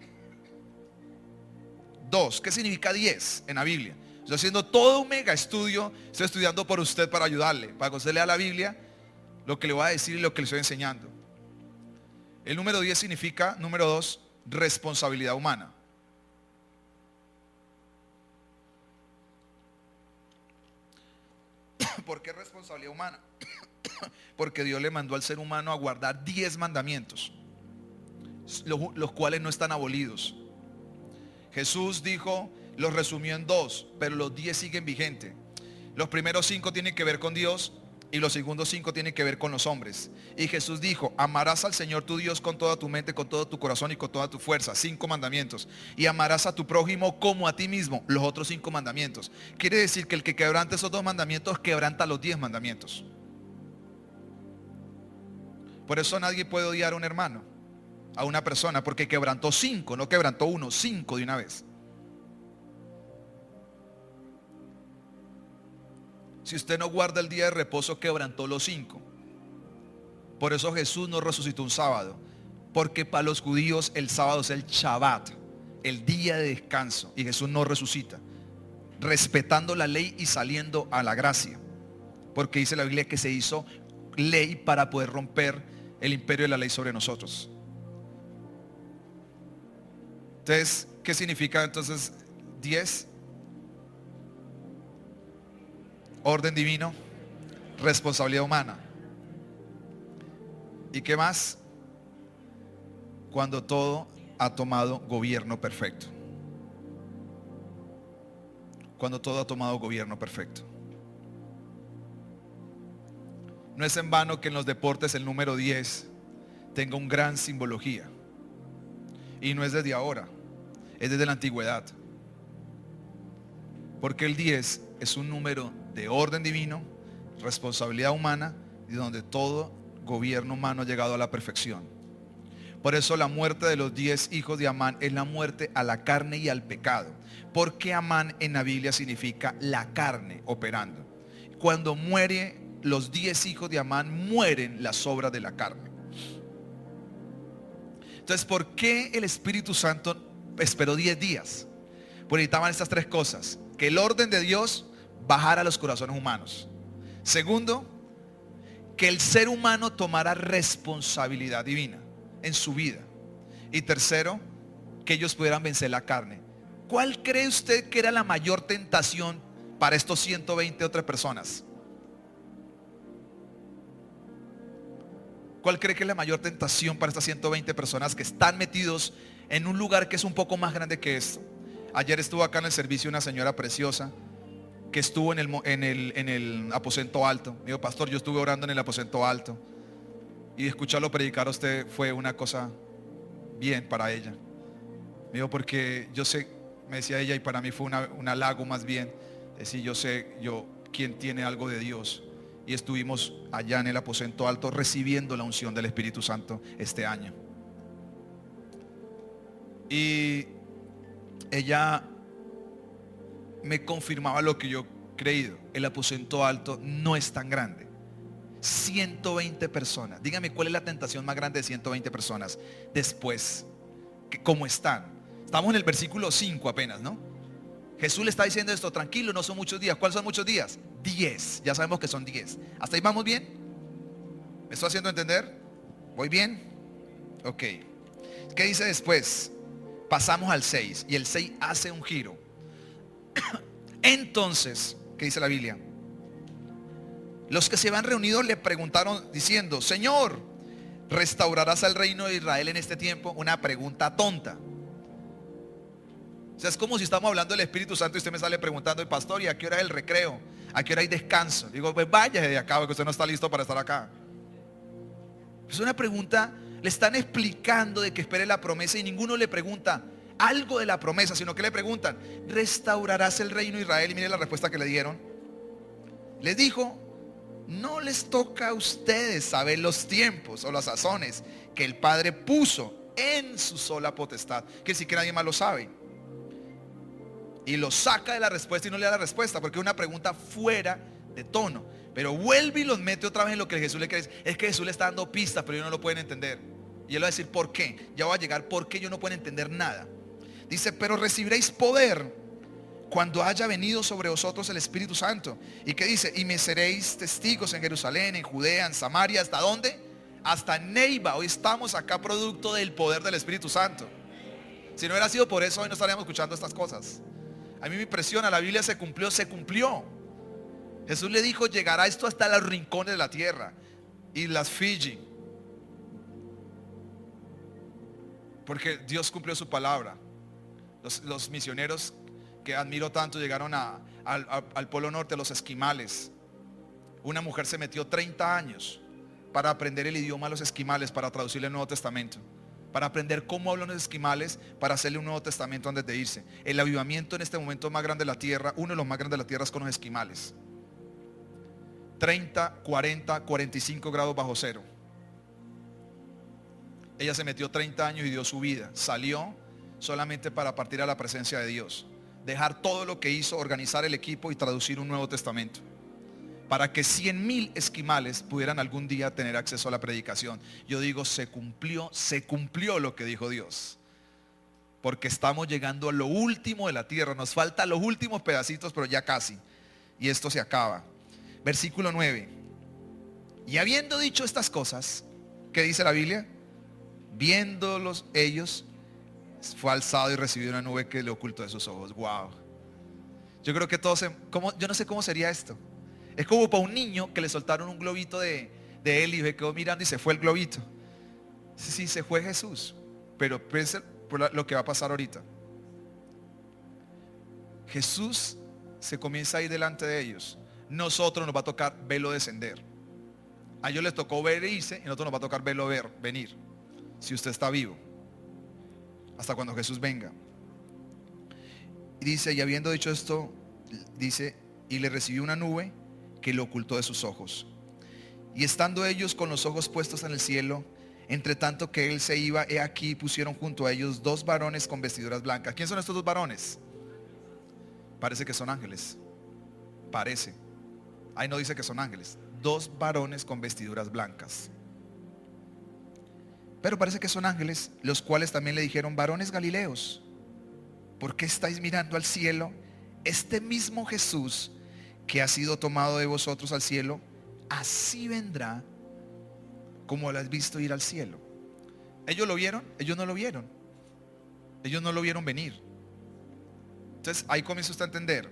2. ¿Qué significa 10 en la Biblia? Estoy haciendo todo un mega estudio. Estoy estudiando por usted para ayudarle. Para que usted lea la Biblia, lo que le voy a decir y lo que le estoy enseñando. El número 10 significa, número 2, responsabilidad humana. ¿Por qué responsabilidad humana? Porque Dios le mandó al ser humano a guardar 10 mandamientos. los cuales no están abolidos. Jesús dijo, los resumió en 2, pero los 10 siguen vigentes. Los primeros 5 tienen que ver con Dios y los segundos 5 tienen que ver con los hombres. Y Jesús dijo, amarás al Señor tu Dios con toda tu mente, con todo tu corazón y con toda tu fuerza. 5 mandamientos. Y amarás a tu prójimo como a ti mismo. Los otros 5 mandamientos. Quiere decir que el que quebranta esos 2 mandamientos quebranta los 10 mandamientos. Por eso nadie puede odiar a un hermano, a una persona, porque quebrantó 5, no quebrantó 1, 5 de una vez. Si usted no guarda el día de reposo, quebrantó los 5. Por eso Jesús no resucitó un sábado, porque para los judíos el sábado es el Shabbat, el día de descanso, y Jesús no resucita, respetando la ley y saliendo a la gracia, porque dice la Biblia que se hizo ley para poder romper el imperio de la ley sobre nosotros. Entonces, ¿qué significa entonces 10? Orden divino, responsabilidad humana. ¿Y qué más? Cuando todo ha tomado gobierno perfecto. Cuando todo ha tomado gobierno perfecto. No es en vano que en los deportes el número 10 tenga una gran simbología. Y no es desde ahora, es desde la antigüedad. Porque el 10 es un número de orden divino, responsabilidad humana y donde todo gobierno humano ha llegado a la perfección. Por eso la muerte de los 10 hijos de Amán es la muerte a la carne y al pecado. Porque Amán en la Biblia significa la carne operando. Cuando muere los 10 hijos de Amán, mueren las obras de la carne. Entonces, ¿por qué el Espíritu Santo esperó 10 días? Porque necesitaban estas 3 cosas: que el orden de Dios bajara a los corazones humanos. Segundo, que el ser humano tomara responsabilidad divina en su vida. Y tercero, que ellos pudieran vencer la carne. ¿Cuál cree usted que era la mayor tentación para estos 120 otras personas? ¿Cuál cree que es la mayor tentación para estas 120 personas que están metidos en un lugar que es un poco más grande que esto? Ayer estuvo acá en el servicio una señora preciosa que estuvo en el aposento alto. Me dijo, pastor, yo estuve orando en el aposento alto. Y escucharlo predicar a usted fue una cosa bien para ella. Me dijo, porque yo sé, me decía ella, y para mí fue un halago más bien. Es decir, yo sé, quién tiene algo de Dios. Y estuvimos allá en el aposento alto recibiendo la unción del Espíritu Santo este año. Y ella me confirmaba lo que yo he creído. El aposento alto no es tan grande. 120 personas. Dígame, ¿cuál es la tentación más grande de 120 personas? Después, ¿cómo están? Estamos en el versículo 5 apenas, ¿no? Jesús le está diciendo esto: tranquilo, no son muchos días. ¿Cuáles son muchos días? 10. Ya sabemos que son 10. ¿Hasta ahí vamos bien? ¿Me estoy haciendo entender? ¿Voy bien? Ok. ¿Qué dice después? Pasamos al 6. Y el 6 hace un giro. Entonces, ¿qué dice la Biblia? Los que se habían reunido le preguntaron diciendo: Señor, ¿restaurarás el reino de Israel en este tiempo? Una pregunta tonta. O sea, es como si estamos hablando del Espíritu Santo y usted me sale preguntando: pastor, ¿y a qué hora es el recreo? ¿A qué hora hay descanso? Digo, pues vaya de acá, porque usted no está listo para estar acá. Es una pregunta. Le están explicando de que espere la promesa y ninguno le pregunta algo de la promesa, sino que le preguntan: ¿restaurarás el reino de Israel? Y mire la respuesta que le dieron. Les dijo: no les toca a ustedes saber los tiempos o las sazones que el Padre puso en su sola potestad, que sí que nadie más lo sabe. Y lo saca de la respuesta y no le da la respuesta, porque es una pregunta fuera de tono. Pero vuelve y los mete otra vez en lo que Jesús le quiere decir. Es que Jesús le está dando pistas, pero ellos no lo pueden entender. Y él va a decir por qué. Ya va a llegar por qué ellos no pueden entender nada. Dice: pero recibiréis poder cuando haya venido sobre vosotros el Espíritu Santo. ¿Y qué dice? Y me seréis testigos en Jerusalén, en Judea, en Samaria. ¿Hasta dónde? Hasta Neiva. Hoy estamos acá producto del poder del Espíritu Santo. Si no hubiera sido por eso, hoy no estaríamos escuchando estas cosas. A mí me impresiona, la Biblia se cumplió, se cumplió. Jesús le dijo: llegará esto hasta los rincones de la tierra. Y las Fiji. porque Dios cumplió su palabra. Los misioneros que admiro tanto llegaron al Polo Norte, los esquimales. Una mujer se metió 30 años para aprender el idioma de los esquimales, para traducirle el Nuevo Testamento, para aprender cómo hablan los esquimales, para hacerle un Nuevo Testamento antes de irse. El avivamiento en este momento más grande de la tierra, uno de los más grandes de la tierra, es con los esquimales. 30, 40, 45 grados bajo cero. Ella se metió 30 años y dio su vida. Salió solamente para partir a la presencia de Dios, dejar todo lo que hizo, organizar el equipo y traducir un Nuevo Testamento, para que 100,000 esquimales pudieran algún día tener acceso a la predicación. Yo digo, se cumplió lo que dijo Dios, porque estamos llegando a lo último de la tierra. Nos faltan los últimos pedacitos, pero ya casi, y esto se acaba. Versículo 9. Y habiendo dicho estas cosas, ¿qué dice la Biblia? Viéndolos ellos, fue alzado y recibió una nube que le ocultó de sus ojos. Wow. Yo creo que todos, yo no sé cómo sería esto. Es como para un niño que le soltaron un globito de él y se quedó mirando y se fue el globito. Sí, se fue Jesús. Pero piensa por lo que va a pasar ahorita. Jesús se comienza a ir delante de ellos. Nosotros nos va a tocar verlo descender. A ellos les tocó ver irse y a nosotros nos va a tocar verlo venir. Si usted está vivo, hasta cuando Jesús venga. Y dice, y habiendo dicho esto, dice, y le recibió una nube que lo ocultó de sus ojos. Y estando ellos con los ojos puestos en el cielo, entre tanto que él se iba, he aquí pusieron junto a ellos 2 varones con vestiduras blancas. ¿Quién son estos 2 varones? Parece que son ángeles. Parece. Ahí no dice que son ángeles. 2 varones con vestiduras blancas. Pero parece que son ángeles, los cuales también le dijeron, varones galileos, ¿por qué estáis mirando al cielo? Este mismo Jesús que ha sido tomado de vosotros al cielo, así vendrá como lo has visto ir al cielo. ¿Ellos lo vieron? Ellos no lo vieron. Ellos no lo vieron venir. Entonces ahí comienza usted a entender.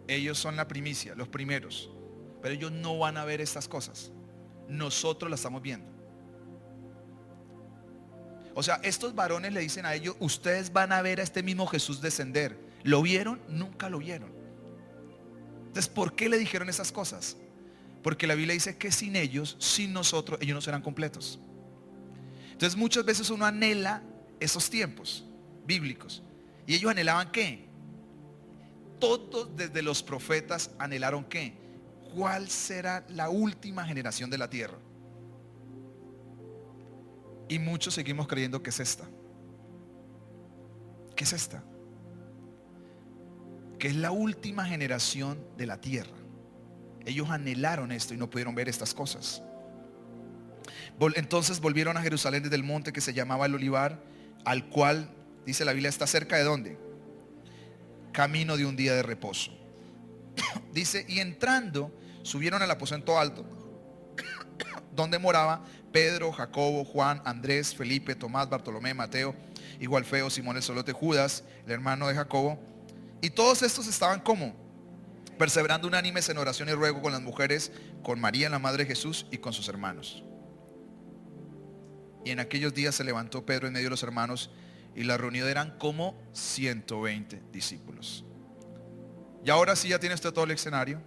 Ellos son la primicia, los primeros. Pero ellos no van a ver estas cosas. Nosotros las estamos viendo. O sea, estos varones le dicen a ellos, ustedes van a ver a este mismo Jesús descender. ¿Lo vieron? Nunca lo vieron. Entonces, ¿por qué le dijeron esas cosas? Porque la Biblia dice que sin ellos, sin nosotros, ellos no serán completos. Entonces, muchas veces uno anhela esos tiempos bíblicos. ¿Y ellos anhelaban qué? Todos desde los profetas anhelaron qué? ¿Cuál será la última generación de la tierra? Y muchos seguimos creyendo que es esta. ¿Qué es esta? Que es la última generación de la tierra. Ellos anhelaron esto y no pudieron ver estas cosas. Entonces volvieron a Jerusalén desde el monte que se llamaba el Olivar, al cual, dice la Biblia, está cerca de ¿dónde? Camino de un día de reposo. Dice, y entrando, subieron al aposento alto, donde moraba Pedro, Jacobo, Juan, Andrés, Felipe, Tomás, Bartolomé, Mateo, hijo Alfeo, Simón el Celote, Judas, el hermano de Jacobo. Y todos estos estaban como perseverando unánimes en oración y ruego con las mujeres, con María la madre de Jesús y con sus hermanos. Y en aquellos días se levantó Pedro en medio de los hermanos, y la reunión eran como 120 discípulos. Y ahora sí ya tiene usted todo el escenario.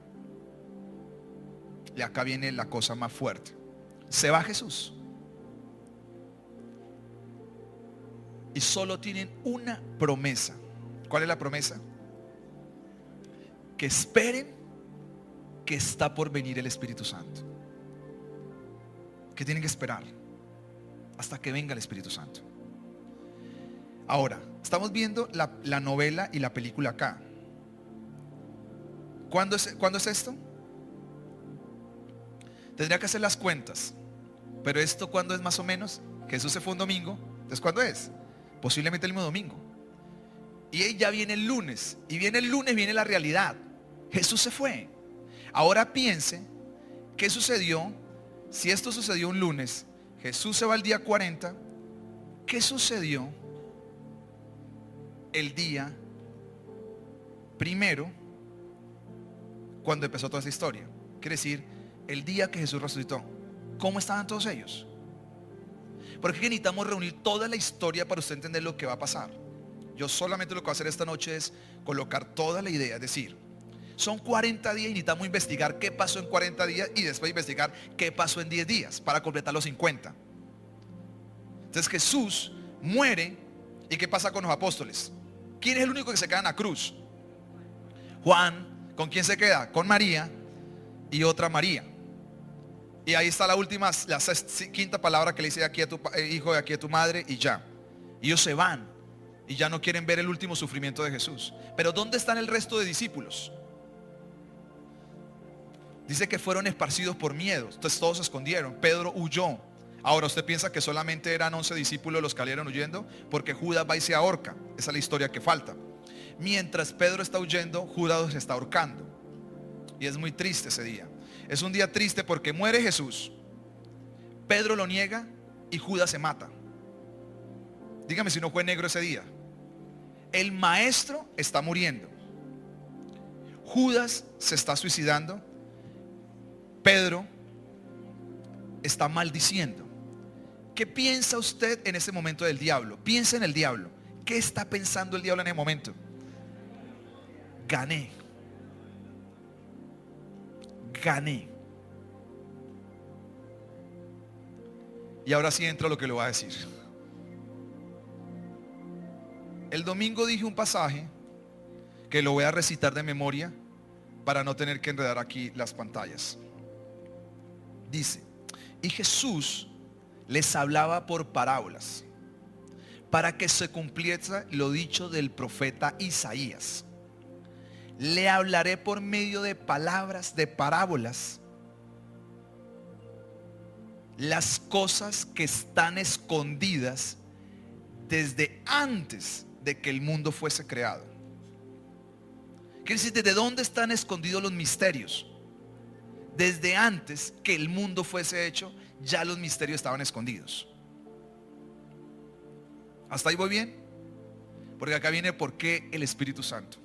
Y acá viene la cosa más fuerte. Se va Jesús. Y solo tienen una promesa. ¿Cuál es la promesa? Que esperen que está por venir el Espíritu Santo. Que tienen que esperar hasta que venga el Espíritu Santo. Ahora, estamos viendo la novela y la película acá. ¿Cuándo es esto? Tendría que hacer las cuentas. Pero esto, ¿cuándo es más o menos? Jesús se fue un domingo. Entonces, ¿cuándo es? Posiblemente el mismo domingo. Y ya viene el lunes. Y viene el lunes, viene la realidad. Jesús se fue. Ahora piense, ¿qué sucedió? Si esto sucedió un lunes, Jesús se va el día 40. ¿Qué sucedió el día primero cuando empezó toda esa historia? Quiere decir, el día que Jesús resucitó, ¿cómo estaban todos ellos? Porque es que necesitamos reunir toda la historia para usted entender lo que va a pasar. Yo solamente lo que voy a hacer esta noche es colocar toda la idea, es decir, son 40 días y necesitamos investigar qué pasó en 40 días y después investigar qué pasó en 10 días para completar los 50. Entonces Jesús muere y ¿qué pasa con los apóstoles? ¿Quién es el único que se queda en la cruz? Juan. ¿Con quién se queda? Con María y otra María. Y ahí está la última, la quinta palabra que le dice: aquí a tu hijo, aquí a tu madre, y ya. Y ellos se van y ya no quieren ver el último sufrimiento de Jesús. Pero ¿dónde están el resto de discípulos? Dice que fueron esparcidos por miedo. Entonces todos se escondieron. Pedro huyó. Ahora usted piensa que solamente eran 11 discípulos los que salieron huyendo, porque Judas va y se ahorca. Esa es la historia que falta. Mientras Pedro está huyendo, Judas se está ahorcando. Y es muy triste ese día. Es un día triste porque muere Jesús, Pedro lo niega y Judas se mata. Dígame si no fue negro ese día. El maestro está muriendo, Judas se está suicidando, Pedro está maldiciendo. ¿Qué piensa usted en ese momento del diablo? Piensa en el diablo. ¿Qué está pensando el diablo en ese momento? Gané. Y ahora sí entra lo que le voy a decir. El domingo dije un pasaje que lo voy a recitar de memoria para no tener que enredar aquí las pantallas. Dice: y Jesús les hablaba por parábolas, para que se cumpliese lo dicho del profeta Isaías. Le hablaré por medio de palabras, de parábolas, las cosas que están escondidas desde antes de que el mundo fuese creado. Quiere decir, ¿desde dónde están escondidos los misterios? Desde antes que el mundo fuese hecho, ya los misterios estaban escondidos. ¿Hasta ahí voy bien? Porque acá viene por qué el Espíritu Santo.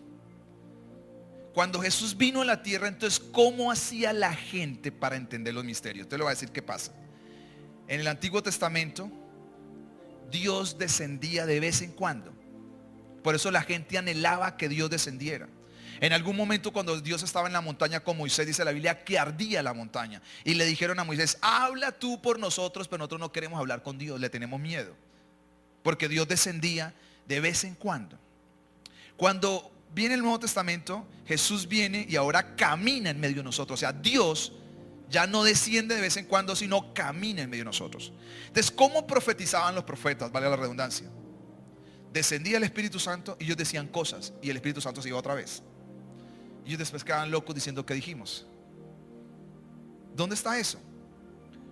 Cuando Jesús vino a la tierra, entonces ¿cómo hacía la gente para entender los misterios? Te lo voy a decir qué pasa. En el Antiguo Testamento, Dios descendía de vez en cuando. Por eso la gente anhelaba que Dios descendiera. En algún momento, cuando Dios estaba en la montaña con Moisés, dice la Biblia que ardía la montaña. Y le dijeron a Moisés: habla tú por nosotros, pero nosotros no queremos hablar con Dios, le tenemos miedo. Porque Dios descendía de vez en cuando. Cuando viene el Nuevo Testamento, Jesús viene y ahora camina en medio de nosotros. O sea, Dios ya no desciende de vez en cuando, sino camina en medio de nosotros. Entonces, ¿cómo profetizaban los profetas? Vale la redundancia. Descendía el Espíritu Santo y ellos decían cosas, y el Espíritu Santo se iba otra vez. Y ellos después quedaban locos diciendo: ¿qué dijimos? ¿Dónde está eso?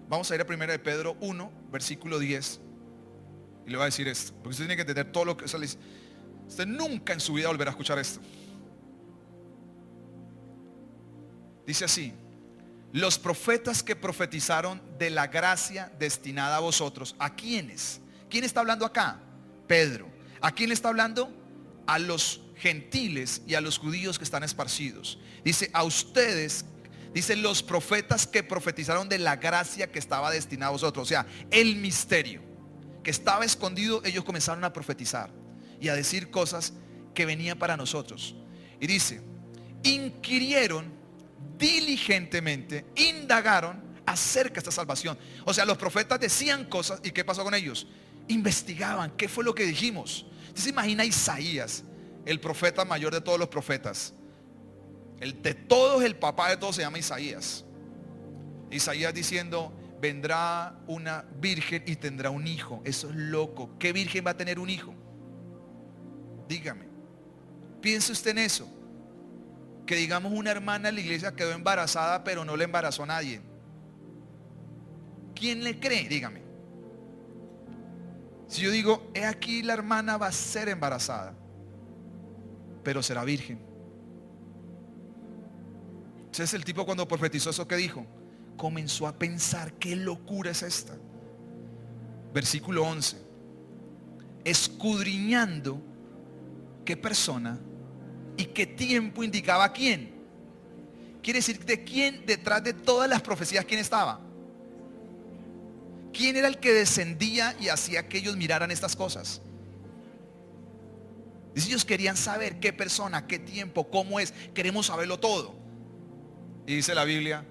Vamos a ir a 1 de Pedro 1, versículo 10. Y le voy a decir esto, porque usted tiene que entender todo lo que usted nunca en su vida volverá a escuchar esto. Dice así: los profetas que profetizaron de la gracia destinada a vosotros. ¿A quiénes? ¿Quién está hablando acá? Pedro. ¿A quién le está hablando? A los gentiles y a los judíos que están esparcidos. Dice: a ustedes, dice, los profetas que profetizaron de la gracia que estaba destinada a vosotros. O sea, el misterio que estaba escondido, ellos comenzaron a profetizar y a decir cosas que venían para nosotros. Y dice: inquirieron diligentemente, indagaron acerca de esta salvación. O sea, los profetas decían cosas, ¿y qué pasó con ellos? Investigaban, ¿qué fue lo que dijimos? Usted se imagina a Isaías, el profeta mayor de todos los profetas, el de todos, el papá de todos se llama Isaías. Isaías diciendo: vendrá una virgen y tendrá un hijo. Eso es loco. ¿Qué virgen va a tener un hijo? Dígame. Piense usted en eso. Que digamos una hermana en la iglesia quedó embarazada, pero no le embarazó a nadie. ¿Quién le cree? Dígame. Si yo digo: he aquí la hermana va a ser embarazada, pero será virgen. Entonces el tipo, cuando profetizó eso, ¿qué dijo? Comenzó a pensar: ¿qué locura es esta? Versículo 11. Escudriñando qué persona y qué tiempo indicaba a quién. Quiere decir, ¿de quién? Detrás de todas las profecías, ¿quién estaba? ¿quién era el que descendía y hacía que ellos miraran estas cosas? Dice, ellos querían saber qué persona, qué tiempo, cómo es. Queremos saberlo todo. Y dice la Biblia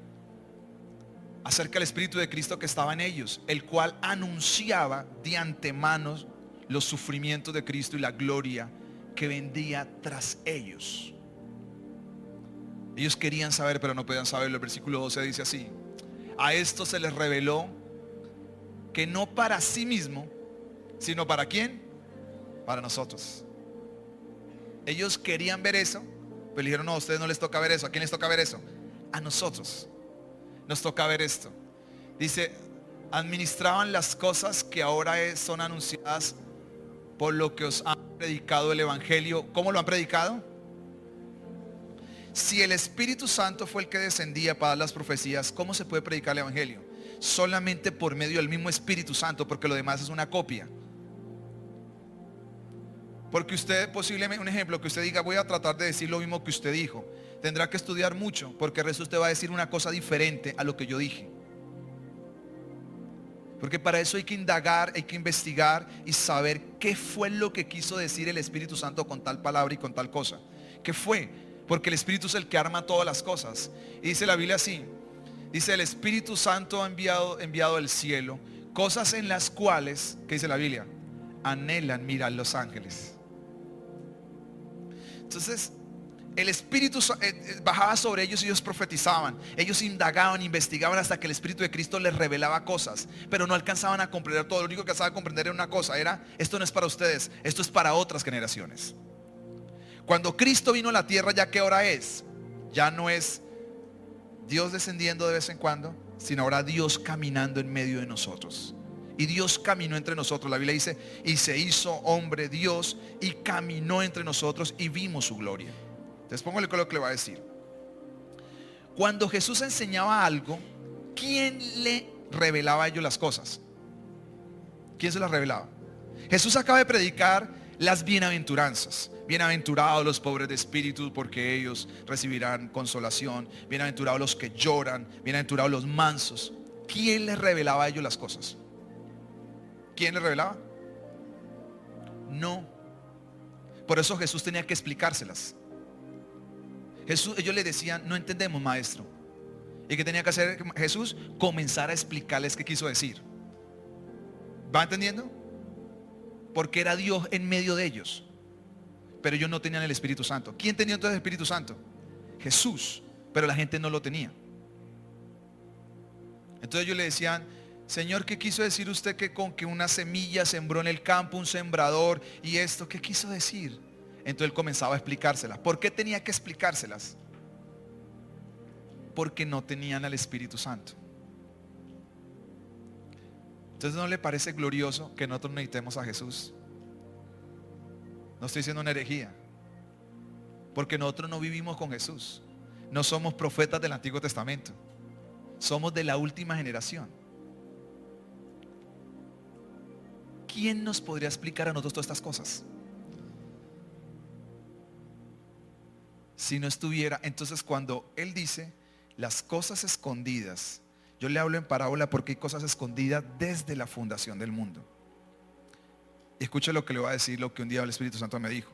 acerca del Espíritu de Cristo que estaba en ellos, el cual anunciaba de antemano los sufrimientos de Cristo y la gloria que vendría tras ellos. Ellos querían saber, pero no podían saberlo. El versículo 12 dice así: a esto se les reveló que no para sí mismo, sino para ¿quién? Para nosotros. Ellos querían ver eso, pero le dijeron, no, a ustedes no les toca ver eso. ¿A quién les toca ver eso? A nosotros nos toca ver esto. Dice, administraban las cosas que ahora son anunciadas por lo que os han predicado el Evangelio. ¿Cómo lo han predicado? Si el Espíritu Santo fue el que descendía para dar las profecías, ¿cómo se puede predicar el Evangelio? Solamente por medio del mismo Espíritu Santo, porque lo demás es una copia. Porque usted posiblemente, un ejemplo, que usted diga, voy a tratar de decir lo mismo que usted dijo, tendrá que estudiar mucho, porque el resto usted va a decir una cosa diferente a lo que yo dije. Porque para eso hay que indagar, hay que investigar y saber qué fue lo que quiso decir el Espíritu Santo con tal palabra y con tal cosa. ¿Qué fue? Porque el Espíritu es el que arma todas las cosas. Y dice la Biblia así, dice, el Espíritu Santo ha enviado del cielo cosas en las cuales, ¿qué dice la Biblia? Anhelan mirar los ángeles. Entonces el Espíritu bajaba sobre ellos y ellos profetizaban. Ellos indagaban, investigaban hasta que el Espíritu de Cristo les revelaba cosas, pero no alcanzaban a comprender todo. Lo único que alcanzaban a comprender era una cosa, era, esto no es para ustedes, esto es para otras generaciones. Cuando Cristo vino a la tierra, ¿ya qué hora es? Ya no es Dios descendiendo de vez en cuando, sino ahora Dios caminando en medio de nosotros. Y Dios caminó entre nosotros. La Biblia dice, y se hizo hombre Dios y caminó entre nosotros y vimos su gloria. Entonces póngale con lo que le va a decir. Cuando Jesús enseñaba algo, ¿quién le revelaba a ellos las cosas? ¿Quién se las revelaba? Jesús acaba de predicar las bienaventuranzas. Bienaventurados los pobres de espíritu, porque ellos recibirán consolación. Bienaventurados los que lloran. Bienaventurados los mansos. ¿Quién les revelaba a ellos las cosas? ¿Quién les revelaba? No. Por eso Jesús tenía que explicárselas. Ellos le decían, no entendemos, maestro. ¿Y qué tenía que hacer Jesús? Comenzar a explicarles qué quiso decir. ¿Va entendiendo? Porque era Dios en medio de ellos. Pero ellos no tenían el Espíritu Santo. ¿Quién tenía entonces el Espíritu Santo? Jesús. Pero la gente no lo tenía. Entonces ellos le decían, Señor, ¿qué quiso decir usted que con que una semilla sembró en el campo un sembrador y esto? ¿Qué quiso decir? Entonces él comenzaba a explicárselas. ¿Por qué tenía que explicárselas? Porque no tenían al Espíritu Santo. Entonces, ¿no le parece glorioso que nosotros necesitemos a Jesús? No estoy diciendo una herejía, porque nosotros no vivimos con Jesús. No somos profetas del Antiguo Testamento. Somos de la última generación. ¿Quién nos podría explicar a nosotros todas estas cosas? Si no estuviera, entonces cuando Él dice las cosas escondidas, yo le hablo en parábola porque hay cosas escondidas desde la fundación del mundo. Y escuche lo que le voy a decir, lo que un día el Espíritu Santo me dijo.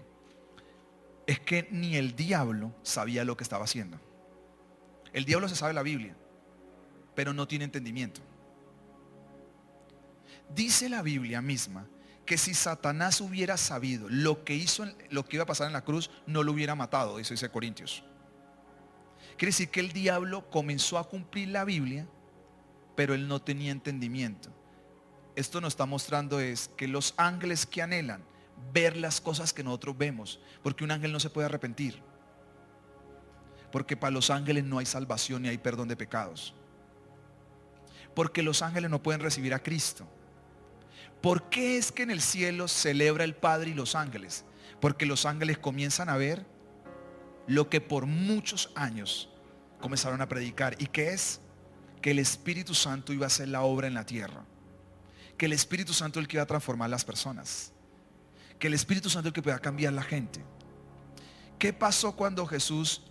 Es que ni el diablo sabía lo que estaba haciendo. El diablo se sabe la Biblia, pero no tiene entendimiento. Dice la Biblia misma que si Satanás hubiera sabido lo que iba a pasar en la cruz, no lo hubiera matado, dice Corintios. Quiere decir que el diablo comenzó a cumplir la Biblia, pero él no tenía entendimiento. Esto nos está mostrando es que los ángeles que anhelan ver las cosas que nosotros vemos, porque un ángel no se puede arrepentir, porque para los ángeles no hay salvación ni hay perdón de pecados, porque los ángeles no pueden recibir a Cristo. ¿Por qué es que en el cielo celebra el Padre y los ángeles? Porque los ángeles comienzan a ver lo que por muchos años comenzaron a predicar, y que es que el Espíritu Santo iba a hacer la obra en la tierra, que el Espíritu Santo es el que iba a transformar las personas, que el Espíritu Santo es el que pueda cambiar la gente. ¿Qué pasó cuando Jesús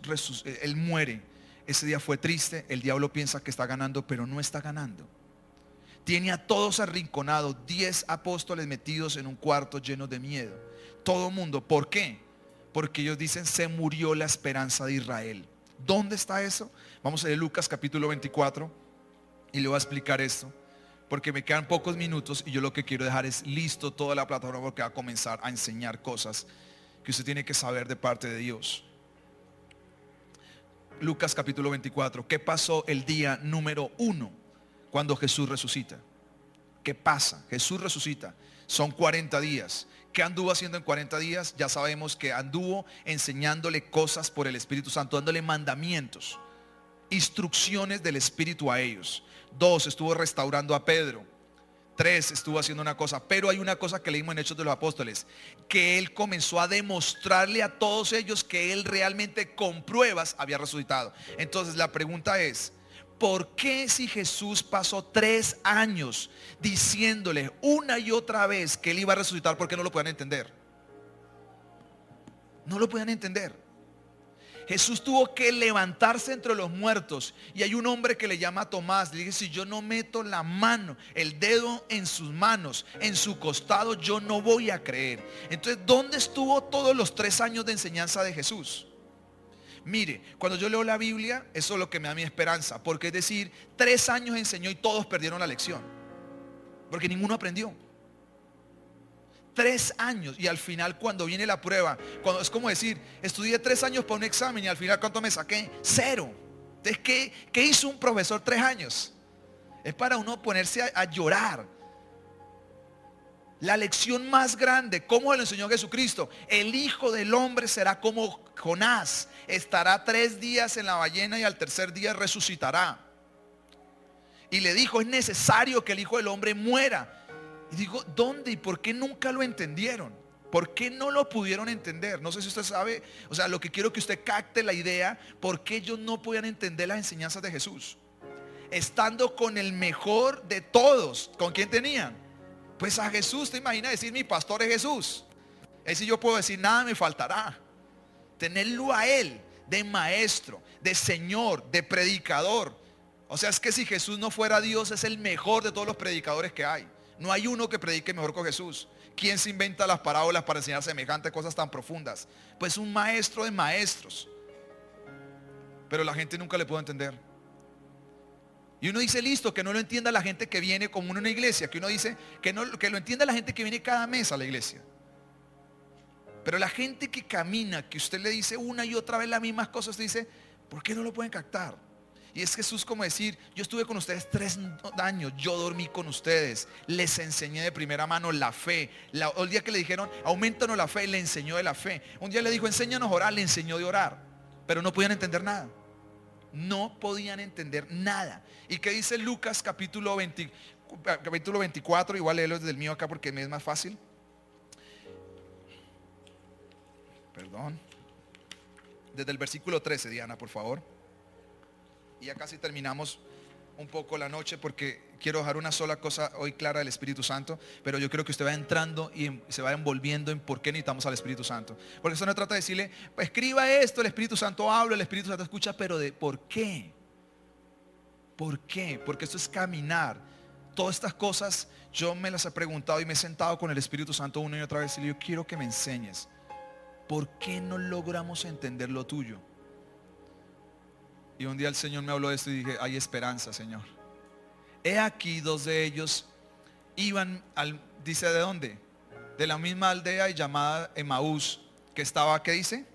Él muere? Ese día fue triste, el diablo piensa que está ganando, pero no está ganando. Tiene a todos arrinconados, 10 apóstoles metidos en un cuarto llenos de miedo. Todo mundo. ¿Por qué? Porque ellos dicen, se murió la esperanza de Israel. ¿Dónde está eso? Vamos a leer Lucas capítulo 24 y le voy a explicar esto, porque me quedan pocos minutos y yo lo que quiero dejar es listo toda la plataforma, porque va a comenzar a enseñar cosas que usted tiene que saber de parte de Dios. Lucas capítulo 24. ¿Qué pasó el día número 1 cuando Jesús resucita? ¿Qué pasa? Jesús resucita. Son 40 días. ¿Qué anduvo haciendo en 40 días? Ya sabemos que anduvo enseñándole cosas por el Espíritu Santo, dándole mandamientos, instrucciones del Espíritu a ellos. 2, estuvo restaurando a Pedro. 3, estuvo haciendo una cosa. Pero hay una cosa que leímos en Hechos de los Apóstoles, que él comenzó a demostrarle a todos ellos que él realmente con pruebas había resucitado. Entonces la pregunta es, ¿por qué si Jesús pasó 3 años diciéndole una y otra vez que él iba a resucitar, por qué no lo podían entender? No lo podían entender. Jesús tuvo que levantarse entre los muertos. Y hay un hombre que le llama Tomás. Le dice, si yo no meto la mano, el dedo en sus manos, en su costado, yo no voy a creer. Entonces, ¿dónde estuvo todos los 3 años de enseñanza de Jesús? Mire, cuando yo leo la Biblia, eso es lo que me da mi esperanza. Porque es decir, 3 años enseñó y todos perdieron la lección. Porque ninguno aprendió. 3 años, y al final cuando viene la prueba, cuando es como decir, estudié 3 años para un examen y al final ¿cuánto me saqué? 0. Entonces, ¿qué hizo un profesor 3 años? Es para uno ponerse a llorar. La lección más grande, ¿cómo lo enseñó Jesucristo? El Hijo del Hombre será como Jonás, estará 3 días en la ballena y al tercer día resucitará. Y le dijo, es necesario que el Hijo del Hombre muera. Y digo, ¿dónde y por qué nunca lo entendieron? ¿Por qué no lo pudieron entender? No sé si usted sabe, o sea, lo que quiero que usted capte la idea, ¿por qué ellos no podían entender las enseñanzas de Jesús? Estando con el mejor de todos, ¿con quién tenían? Pues a Jesús. ¿Te imaginas decir, mi pastor es Jesús? Es decir, yo puedo decir, nada me faltará. Tenerlo a él de maestro, de señor, de predicador. O sea, es que si Jesús no fuera Dios, es el mejor de todos los predicadores que hay. No hay uno que predique mejor que Jesús. ¿Quién se inventa las parábolas para enseñar semejantes cosas tan profundas? Pues un maestro de maestros. Pero la gente nunca le pudo entender. Y uno dice, listo, que no lo entienda la gente que viene como en una iglesia. Que uno dice, que lo entienda la gente que viene cada mes a la iglesia. Pero la gente que camina, que usted le dice una y otra vez las mismas cosas, usted dice, ¿por qué no lo pueden captar? Y es Jesús como decir, yo estuve con ustedes 3 años, yo dormí con ustedes, les enseñé de primera mano la fe. El día que le dijeron, aumentanos la fe, le enseñó de la fe. Un día le dijo, enséñanos a orar, le enseñó de orar. Pero no podían entender nada. No podían entender nada. ¿Y qué dice Lucas capítulo 24? Igual léelo desde el mío acá porque me es más fácil. Perdón. Desde el versículo 13, Diana, por favor. Y ya casi terminamos un poco la noche, porque quiero dejar una sola cosa hoy clara del Espíritu Santo. Pero yo creo que usted va entrando y se va envolviendo en por qué necesitamos al Espíritu Santo. Porque eso no trata de decirle, pues escriba esto, el Espíritu Santo habla, el Espíritu Santo escucha, pero de por qué. ¿Por qué? Porque esto es caminar. Todas estas cosas yo me las he preguntado y me he sentado con el Espíritu Santo una y otra vez y le digo, quiero que me enseñes. ¿Por qué no logramos entender lo tuyo? Y un día el Señor me habló de esto y dije, hay esperanza, Señor. He aquí 2 de ellos iban dice, ¿de dónde? De la misma aldea llamada Emaús, que estaba, ¿qué dice?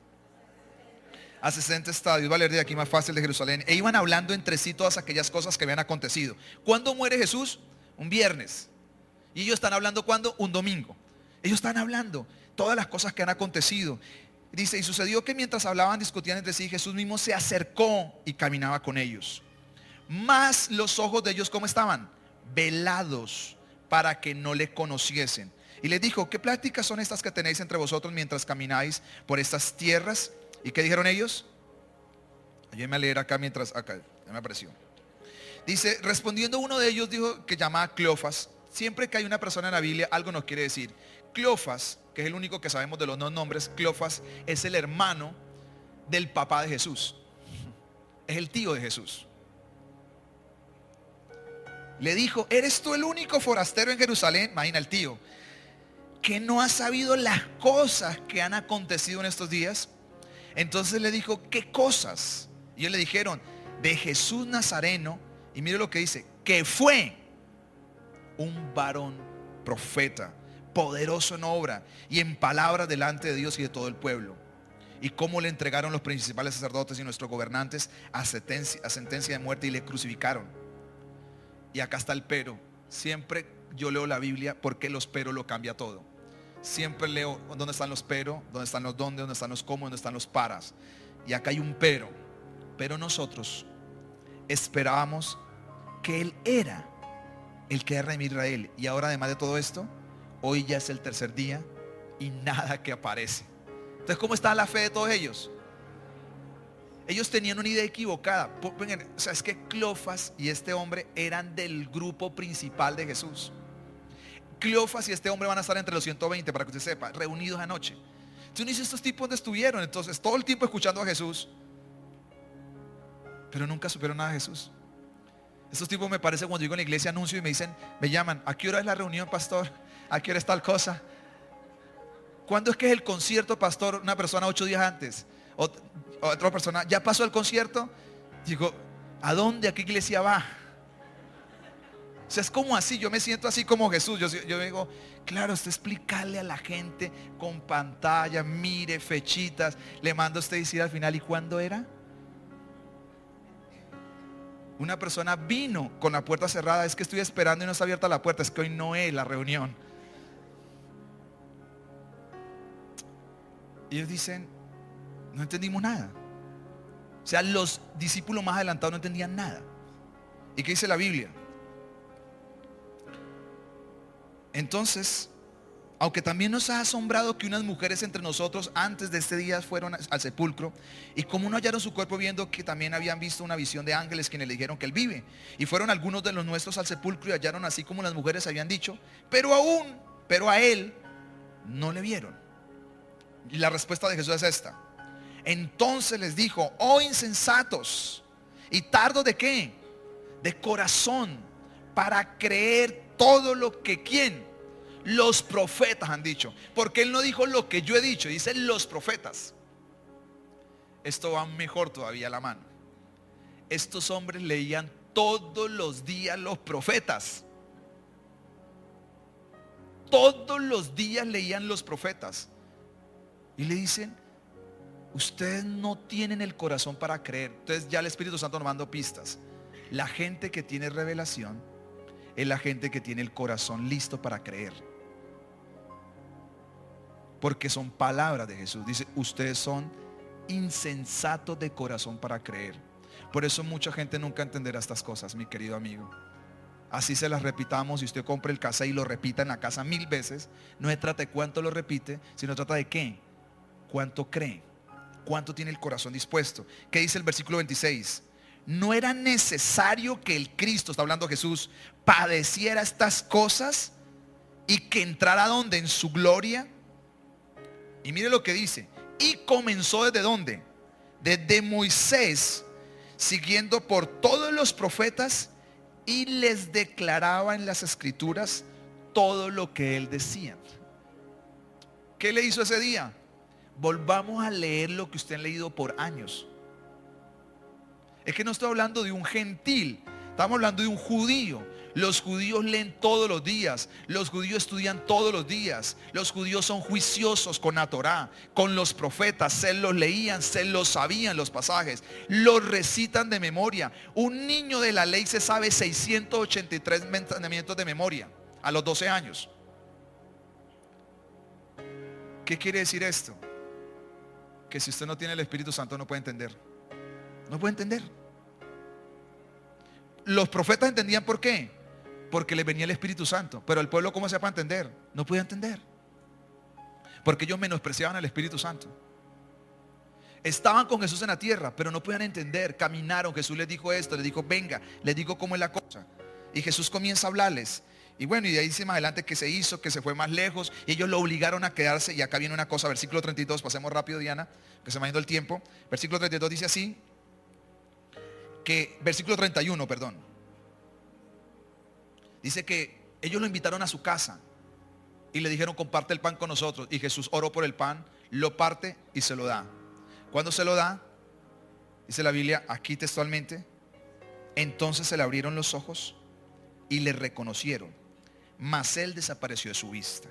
A 60 estadios, va a leer de aquí más fácil, de Jerusalén. E iban hablando entre sí todas aquellas cosas que habían acontecido. ¿Cuándo muere Jesús? Un viernes. Y ellos están hablando, ¿cuándo? Un domingo. Ellos están hablando todas las cosas que han acontecido. Dice, y sucedió que mientras hablaban, discutían entre sí, Jesús mismo se acercó y caminaba con ellos. Mas los ojos de ellos, ¿cómo estaban? Velados, para que no le conociesen. Y les dijo, ¿qué pláticas son estas que tenéis entre vosotros mientras camináis por estas tierras? ¿Y qué dijeron ellos? Ayúdenme a leer acá mientras, acá, ya me apareció. Dice, respondiendo uno de ellos, dijo, que llamaba Cleofas. Siempre que hay una persona en la Biblia, algo nos quiere decir. Cleofas, que es el único que sabemos de los 2 nombres, Cleofas es el hermano del papá de Jesús. Es el tío de Jesús. le dijo: ¿eres tú el único forastero en Jerusalén? Imagina el tío, que no ha sabido las cosas que han acontecido en estos días. Entonces le dijo: ¿qué cosas? Y ellos le dijeron: de Jesús Nazareno. Y mire lo que dice: que fue un varón profeta, poderoso en obra y en palabra delante de Dios y de todo el pueblo. Y cómo le entregaron los principales sacerdotes y nuestros gobernantes a sentencia de muerte y le crucificaron. Y acá está el pero. Siempre yo leo la Biblia porque los pero lo cambia todo. Siempre leo dónde están los pero, dónde están los dónde, dónde están los cómo, dónde están los paras. Y acá hay un pero. Pero nosotros esperábamos que Él era el que era redimir a Israel. Y ahora, además de todo esto, hoy ya es el tercer día y nada que aparece. Entonces, ¿cómo está la fe de todos ellos? Ellos tenían una idea equivocada. O sea, es que Cleofas y este hombre eran del grupo principal de Jesús. Cleofas y este hombre van a estar entre los 120, para que usted sepa, reunidos anoche. Entonces uno dice: estos tipos ¿dónde estuvieron? Entonces todo el tiempo escuchando a Jesús, pero nunca supieron nada de Jesús. Estos tipos, me parece, cuando llego a la iglesia anuncio y me dicen, me llaman: ¿a qué hora es la reunión, pastor? ¿A qué hora es tal cosa? ¿Cuándo es que es el concierto, pastor? Una persona 8 días antes. Otra persona: ¿ya pasó el concierto? Digo: ¿a dónde? ¿A qué iglesia va? O sea, es como así. Yo me siento así como Jesús. Yo digo: claro, usted explicarle a la gente con pantalla, mire, fechitas. Le manda a usted decir al final: ¿y cuándo era? Una persona vino con la puerta cerrada: es que estoy esperando y no está abierta la puerta. Es que hoy no es la reunión. Y ellos dicen: no entendimos nada. O sea, los discípulos más adelantados no entendían nada. ¿Y qué dice la Biblia? Entonces, aunque también nos ha asombrado que unas mujeres entre nosotros antes de este día fueron al sepulcro, y como no hallaron su cuerpo, viendo que también habían visto una visión de ángeles quienes le dijeron que él vive. Y fueron algunos de los nuestros al sepulcro y hallaron así como las mujeres habían dicho, pero a él no le vieron. Y la respuesta de Jesús es esta: entonces les dijo: oh insensatos y tardos de ¿qué? De corazón, para creer todo lo que ¿quién? Los profetas han dicho. Porque él no dijo lo que yo he dicho, dice los profetas. Esto va mejor todavía a la mano. Estos hombres leían todos los días los profetas. Todos los días leían los profetas. Y le dicen: ustedes no tienen el corazón para creer. Entonces ya el Espíritu Santo nos manda pistas. La gente que tiene revelación es la gente que tiene el corazón listo para creer, porque son palabras de Jesús. Dice: ustedes son insensatos de corazón para creer. Por eso mucha gente nunca entenderá estas cosas, mi querido amigo. Así se las repitamos y usted compre el cassette y lo repita en la casa 1000 veces. No se trata de cuánto lo repite, sino trata de qué, cuánto cree, cuánto tiene el corazón dispuesto. ¿Qué dice el versículo 26? No era necesario que el Cristo, está hablando Jesús, padeciera estas cosas y que entrara donde, en su gloria. Y mire lo que dice: y comenzó desde dónde, desde Moisés, siguiendo por todos los profetas, y les declaraba en las escrituras todo lo que él decía. ¿Qué le hizo ese día? Volvamos a leer lo que usted ha leído por años. Es que no estoy hablando de un gentil, estamos hablando de un judío. Los judíos leen todos los días, los judíos estudian todos los días, los judíos son juiciosos con la Torá, con los profetas, se los leían, se los sabían los pasajes, los recitan de memoria. Un niño de la ley se sabe 683 mandamientos de memoria a los 12 años. ¿Qué quiere decir esto? Que si usted no tiene el Espíritu Santo no puede entender. No puede entender. Los profetas entendían por qué. Porque les venía el Espíritu Santo. Pero el pueblo, ¿cómo se para entender? No podía entender. Porque ellos menospreciaban al Espíritu Santo. Estaban con Jesús en la tierra, pero no podían entender. Caminaron, Jesús les dijo esto, les dijo venga, les digo cómo es la cosa. Y Jesús comienza a hablarles. Y bueno, y de ahí dice más adelante que se hizo, que se fue más lejos, y ellos lo obligaron a quedarse. Y acá viene una cosa, versículo 32, pasemos rápido, Diana, que se me ha ido el tiempo. Versículo 32 dice así, que versículo 31, perdón. Dice que ellos lo invitaron a su casa y le dijeron, comparte el pan con nosotros. Y Jesús oró por el pan, lo parte y se lo da. Cuando se lo da, dice la Biblia aquí textualmente, entonces se le abrieron los ojos y le reconocieron, mas él desapareció de su vista.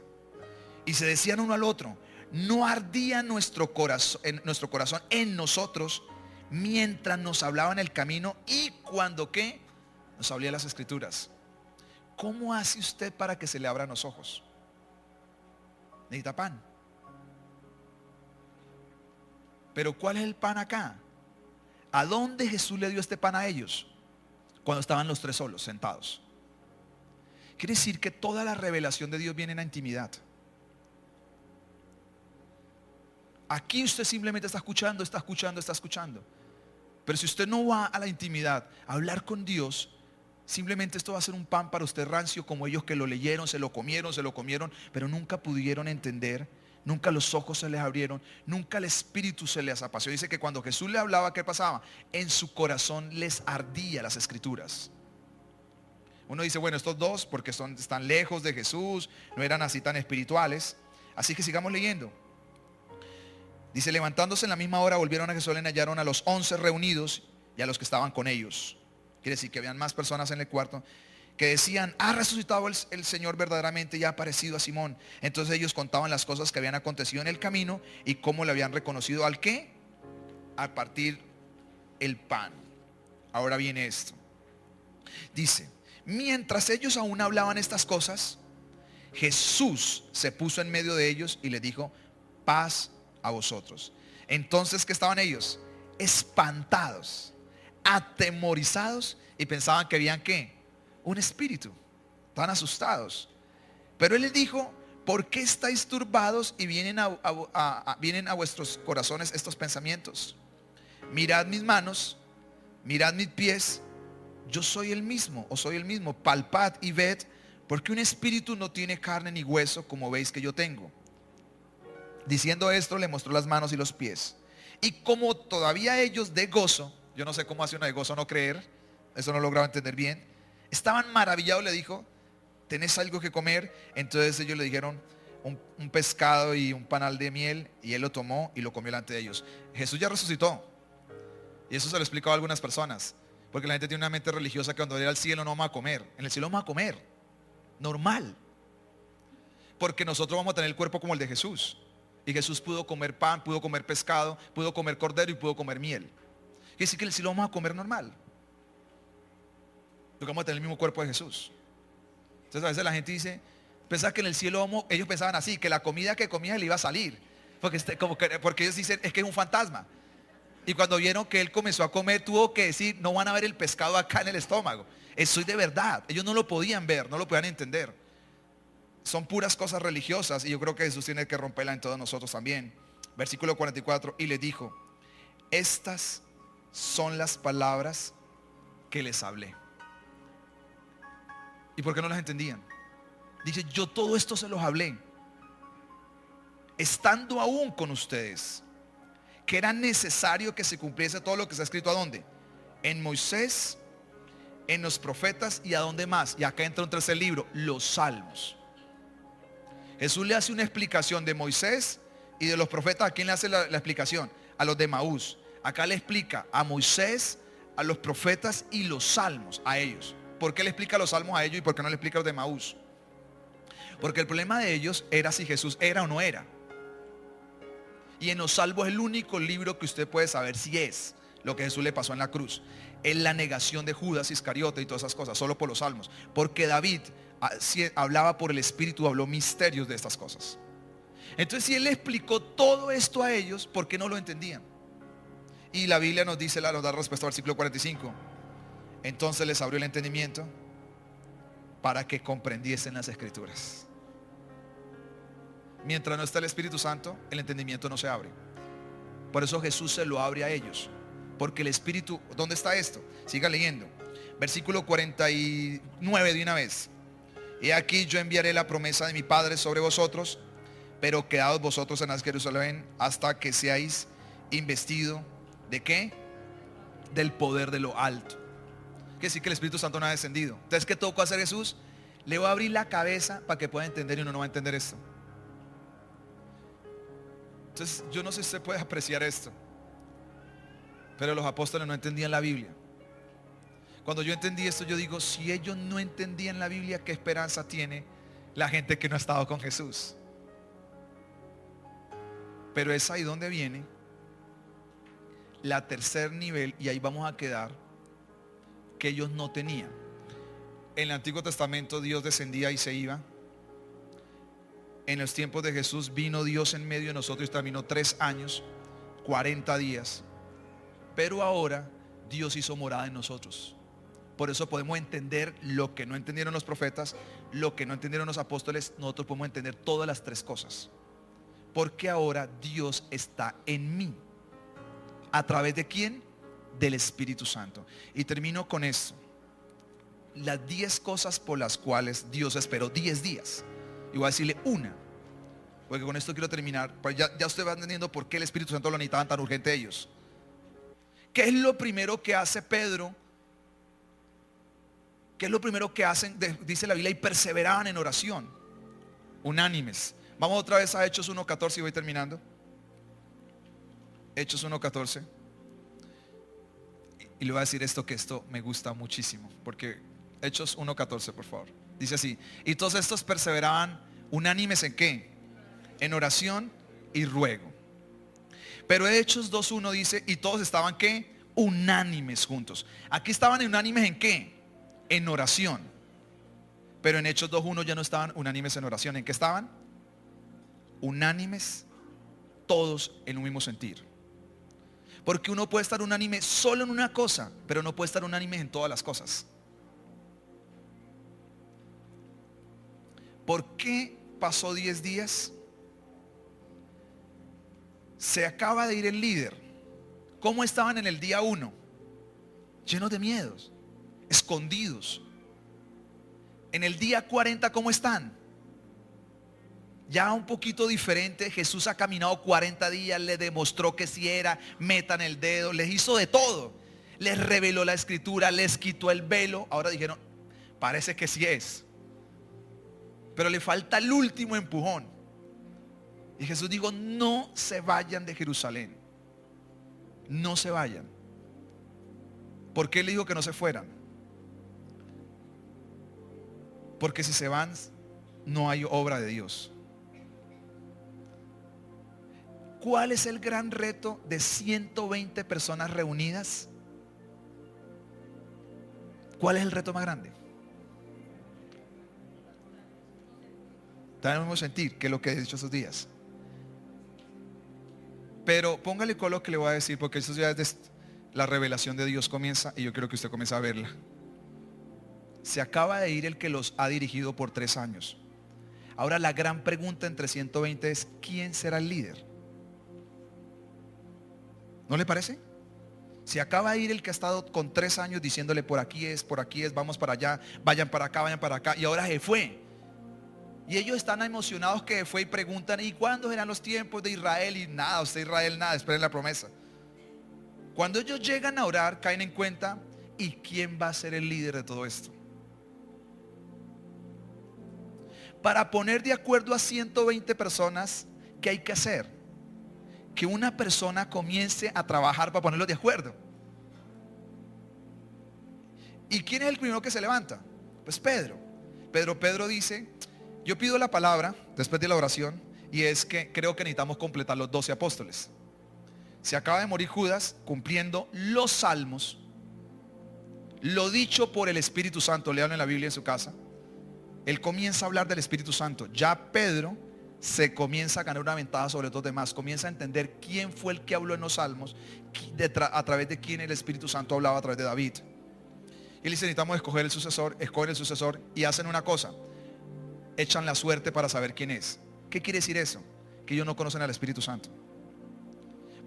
Y se decían uno al otro, no ardía nuestro corazón en nosotros mientras nos hablaba en el camino y cuando ¿qué? Nos abría las escrituras. ¿Cómo hace usted para que se le abran los ojos? Necesita pan. Pero ¿cuál es el pan acá? ¿A dónde Jesús le dio este pan a ellos? Cuando estaban los tres solos, sentados. Quiere decir que toda la revelación de Dios viene en la intimidad. Aquí usted simplemente está escuchando, está escuchando, está escuchando. Pero si usted no va a la intimidad, a hablar con Dios, simplemente esto va a ser un pan para usted rancio, como ellos que lo leyeron, se lo comieron, pero nunca pudieron entender, nunca los ojos se les abrieron, nunca el espíritu se les apasionó. Dice que cuando Jesús le hablaba, ¿qué pasaba? En su corazón les ardía las escrituras. Uno dice, bueno, estos dos, porque están lejos de Jesús, no eran así tan espirituales. Así que sigamos leyendo. Dice, levantándose en la misma hora, volvieron a Jerusalén, hallaron a los 11 reunidos y a los que estaban con ellos. Quiere decir que habían más personas en el cuarto que decían, ha resucitado el Señor verdaderamente y ha aparecido a Simón. Entonces ellos contaban las cosas que habían acontecido en el camino y cómo le habían reconocido al qué, a partir el pan. Ahora viene esto. Dice, mientras ellos aún hablaban estas cosas, Jesús se puso en medio de ellos y les dijo, paz a vosotros. Entonces, ¿qué estaban ellos? Espantados, atemorizados, y pensaban que habían ¿qué? Un espíritu. Estaban asustados. Pero él les dijo, ¿por qué estáis turbados y vienen a vuestros corazones estos pensamientos? Mirad mis manos, mirad mis pies, yo soy el mismo, o soy el mismo. Palpad y ved, porque un espíritu no tiene carne ni hueso, como veis que yo tengo. Diciendo esto, le mostró las manos y los pies. Y como todavía ellos de gozo, yo no sé cómo hace uno de gozo no creer, eso no lograba entender bien, estaban maravillados, le dijo, ¿tenés algo que comer? Entonces ellos le dijeron, un pescado y un panal de miel, y él lo tomó y lo comió delante de ellos. Jesús ya resucitó, y eso se lo he explicado a algunas personas, porque la gente tiene una mente religiosa que cuando va al cielo no vamos a comer. En el cielo vamos a comer, normal, porque nosotros vamos a tener el cuerpo como el de Jesús. Y Jesús pudo comer pan, pudo comer pescado, pudo comer cordero y pudo comer miel. Quiere decir que en el cielo vamos a comer normal, porque vamos a tener el mismo cuerpo de Jesús. Entonces a veces la gente dice, pensaba que en el cielo ellos pensaban así, que la comida que comía le iba a salir, porque ellos dicen, es que es un fantasma. Y cuando vieron que él comenzó a comer, tuvo que decir, no van a ver el pescado acá en el estómago. Eso es de verdad. Ellos no lo podían ver, no lo podían entender. Son puras cosas religiosas, y yo creo que Jesús tiene que romperla en todos nosotros también. Versículo 44, y les dijo, estas son las palabras que les hablé. ¿Y por qué no las entendían? Dice, yo todo esto se los hablé, estando aún con ustedes, que era necesario que se cumpliese todo lo que está escrito. ¿A dónde? En Moisés, en los profetas, y a dónde más. Y acá entra un tercer libro, los salmos. Jesús le hace una explicación de Moisés y de los profetas. ¿A quién le hace la explicación? A los de Maús. Acá le explica a Moisés, a los profetas y los salmos a ellos. ¿Por qué le explica los salmos a ellos y por qué no le explica a los de Maús? Porque el problema de ellos era si Jesús era o no era. Y en los salmos es el único libro que usted puede saber si es lo que Jesús le pasó en la cruz. Es la negación de Judas Iscariote y todas esas cosas, solo por los salmos. Porque David hablaba por el Espíritu, habló misterios de estas cosas. Entonces, si él le explicó todo esto a ellos, ¿por qué no lo entendían? Y la Biblia nos dice, nos da respuesta al versículo 45. Entonces les abrió el entendimiento para que comprendiesen las escrituras. Mientras no está el Espíritu Santo, el entendimiento no se abre. Por eso Jesús se lo abre a ellos, porque el Espíritu, ¿dónde está esto? Siga leyendo. Versículo 49 de una vez. He aquí yo enviaré la promesa de mi Padre sobre vosotros, pero quedaos vosotros en Jerusalén hasta que seáis investido ¿de qué? Del poder de lo alto. Quiere decir que el Espíritu Santo no ha descendido. Entonces, ¿qué tocó hacer Jesús? Le voy a abrir la cabeza para que pueda entender y uno no va a entender esto. Entonces, yo no sé si usted puede apreciar esto, pero los apóstoles no entendían la Biblia. Cuando yo entendí esto, yo digo, si ellos no entendían la Biblia, ¿qué esperanza tiene la gente que no ha estado con Jesús? Pero es ahí donde viene la tercer nivel, y ahí vamos a quedar, que ellos no tenían. En el Antiguo Testamento Dios descendía y se iba. En los tiempos de Jesús vino Dios en medio de nosotros y terminó 3 años, 40 días. Pero ahora Dios hizo morada en nosotros. Por eso podemos entender lo que no entendieron los profetas, lo que no entendieron los apóstoles. Nosotros podemos entender todas las 3 cosas. Porque ahora Dios está en mí. ¿A través de quién? Del Espíritu Santo. Y termino con esto. Las 10 cosas por las cuales Dios esperó 10 días. Y voy a decirle una, porque con esto quiero terminar. Pues ya usted va entendiendo por qué el Espíritu Santo lo necesitaban tan urgente ellos. ¿Qué es lo primero que hace Pedro? ¿Qué es lo primero que hacen? Dice la Biblia, y perseveraban en oración, unánimes. Vamos otra vez a Hechos 1:14 y voy terminando. Hechos 1:14. Y le voy a decir esto, que esto me gusta muchísimo, porque Hechos 1:14, por favor. Dice así: y todos estos perseveraban unánimes ¿en qué? En oración y ruego. Pero Hechos 2:1 dice, y todos estaban ¿qué? Unánimes juntos. Aquí estaban unánimes ¿en qué? En oración. Pero en Hechos 2:1 ya no estaban unánimes en oración. ¿En qué estaban? Unánimes, todos en un mismo sentir. Porque uno puede estar unánime solo en una cosa, pero no puede estar unánime en todas las cosas. ¿Por qué pasó 10 días? Se acaba de ir el líder. ¿Cómo estaban en el día 1? Llenos de miedos, escondidos. En el día 40, ¿cómo están? Ya un poquito diferente. Jesús ha caminado 40 días, le demostró que si era, metan el dedo, les hizo de todo. Les reveló la escritura, les quitó el velo. Ahora dijeron, parece que sí es. Pero le falta el último empujón. Y Jesús dijo, no se vayan de Jerusalén. No se vayan. ¿Por qué le dijo que no se fueran? Porque si se van, no hay obra de Dios. ¿Cuál es el gran reto de 120 personas reunidas? ¿Cuál es el reto más grande? Debemos sentir que es lo que he dicho estos días. Pero póngale con lo que le voy a decir, porque estos días la revelación de Dios comienza y yo quiero que usted comience a verla. Se acaba de ir el que los ha dirigido por 3 años. Ahora la gran pregunta entre 120 es, ¿quién será el líder? ¿No le parece? Se acaba de ir el que ha estado con 3 años diciéndole por aquí es, vamos para allá, vayan para acá, y ahora se fue. Y ellos están emocionados que fue y preguntan, ¿y cuándo serán los tiempos de Israel? Y nada, usted Israel nada, esperen la promesa. Cuando ellos llegan a orar, caen en cuenta, ¿y quién va a ser el líder de todo esto? Para poner de acuerdo a 120 personas, ¿qué hay que hacer? Que una persona comience a trabajar para ponerlos de acuerdo. ¿Y quién es el primero que se levanta? Pues Pedro. Pedro dice, yo pido la palabra después de la oración, y es que creo que necesitamos completar los 12 apóstoles. Se acaba de morir Judas cumpliendo los salmos, lo dicho por el Espíritu Santo. Léanlo en la Biblia en su casa. Él comienza a hablar del Espíritu Santo. Ya Pedro se comienza a ganar una ventaja sobre los demás. Comienza a entender quién fue el que habló en los salmos, a través de quién el Espíritu Santo hablaba a través de David. Y le dice, necesitamos escoger el sucesor. Escogen el sucesor y hacen una cosa: echan la suerte para saber quién es. ¿Qué quiere decir eso? Que ellos no conocen al Espíritu Santo.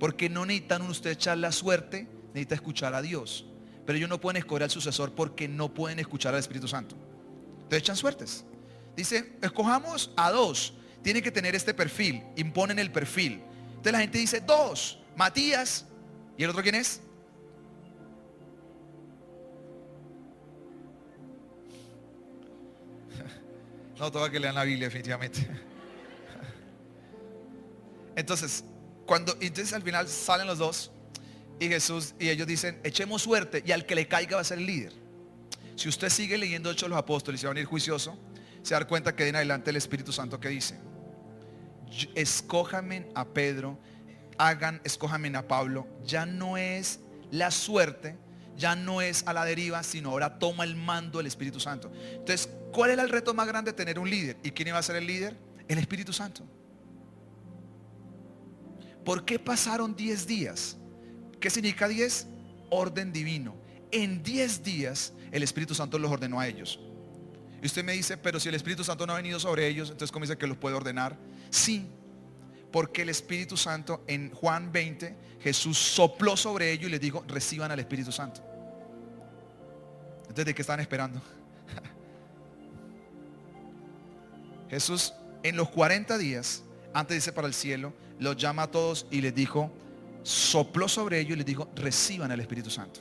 Porque no necesitan usted echar la suerte, necesita escuchar a Dios. Pero ellos no pueden escoger al sucesor porque no pueden escuchar al Espíritu Santo. Entonces echan suertes. Dice, escojamos a 2. Tiene que tener este perfil. Imponen el perfil. Entonces la gente dice 2, Matías. ¿Y el otro quién es? No, toca que lean la Biblia definitivamente. Entonces al final salen los dos y Jesús y ellos dicen, echemos suerte y al que le caiga va a ser el líder. Si usted sigue leyendo Hechos de los Apóstoles y se va a venir juicioso, se da cuenta que de en adelante el Espíritu Santo que dice, escójame a Pedro, escójame a Pablo. Ya no es la suerte, ya no es a la deriva, sino ahora toma el mando del Espíritu Santo. Entonces, ¿cuál era el reto más grande? Tener un líder. ¿Y quién iba a ser el líder? El Espíritu Santo. ¿Por qué pasaron 10 días? ¿Qué significa 10? Orden divino. En 10 días el Espíritu Santo los ordenó a ellos. Y usted me dice, pero si el Espíritu Santo no ha venido sobre ellos, entonces ¿cómo dice que los puede ordenar? Sí, porque el Espíritu Santo, en Juan 20, Jesús sopló sobre ellos y les dijo, reciban al Espíritu Santo. Entonces, ¿de qué están esperando? Jesús en los 40 días, antes de irse para el cielo, los llama a todos y les dijo, sopló sobre ellos y les dijo, reciban al Espíritu Santo.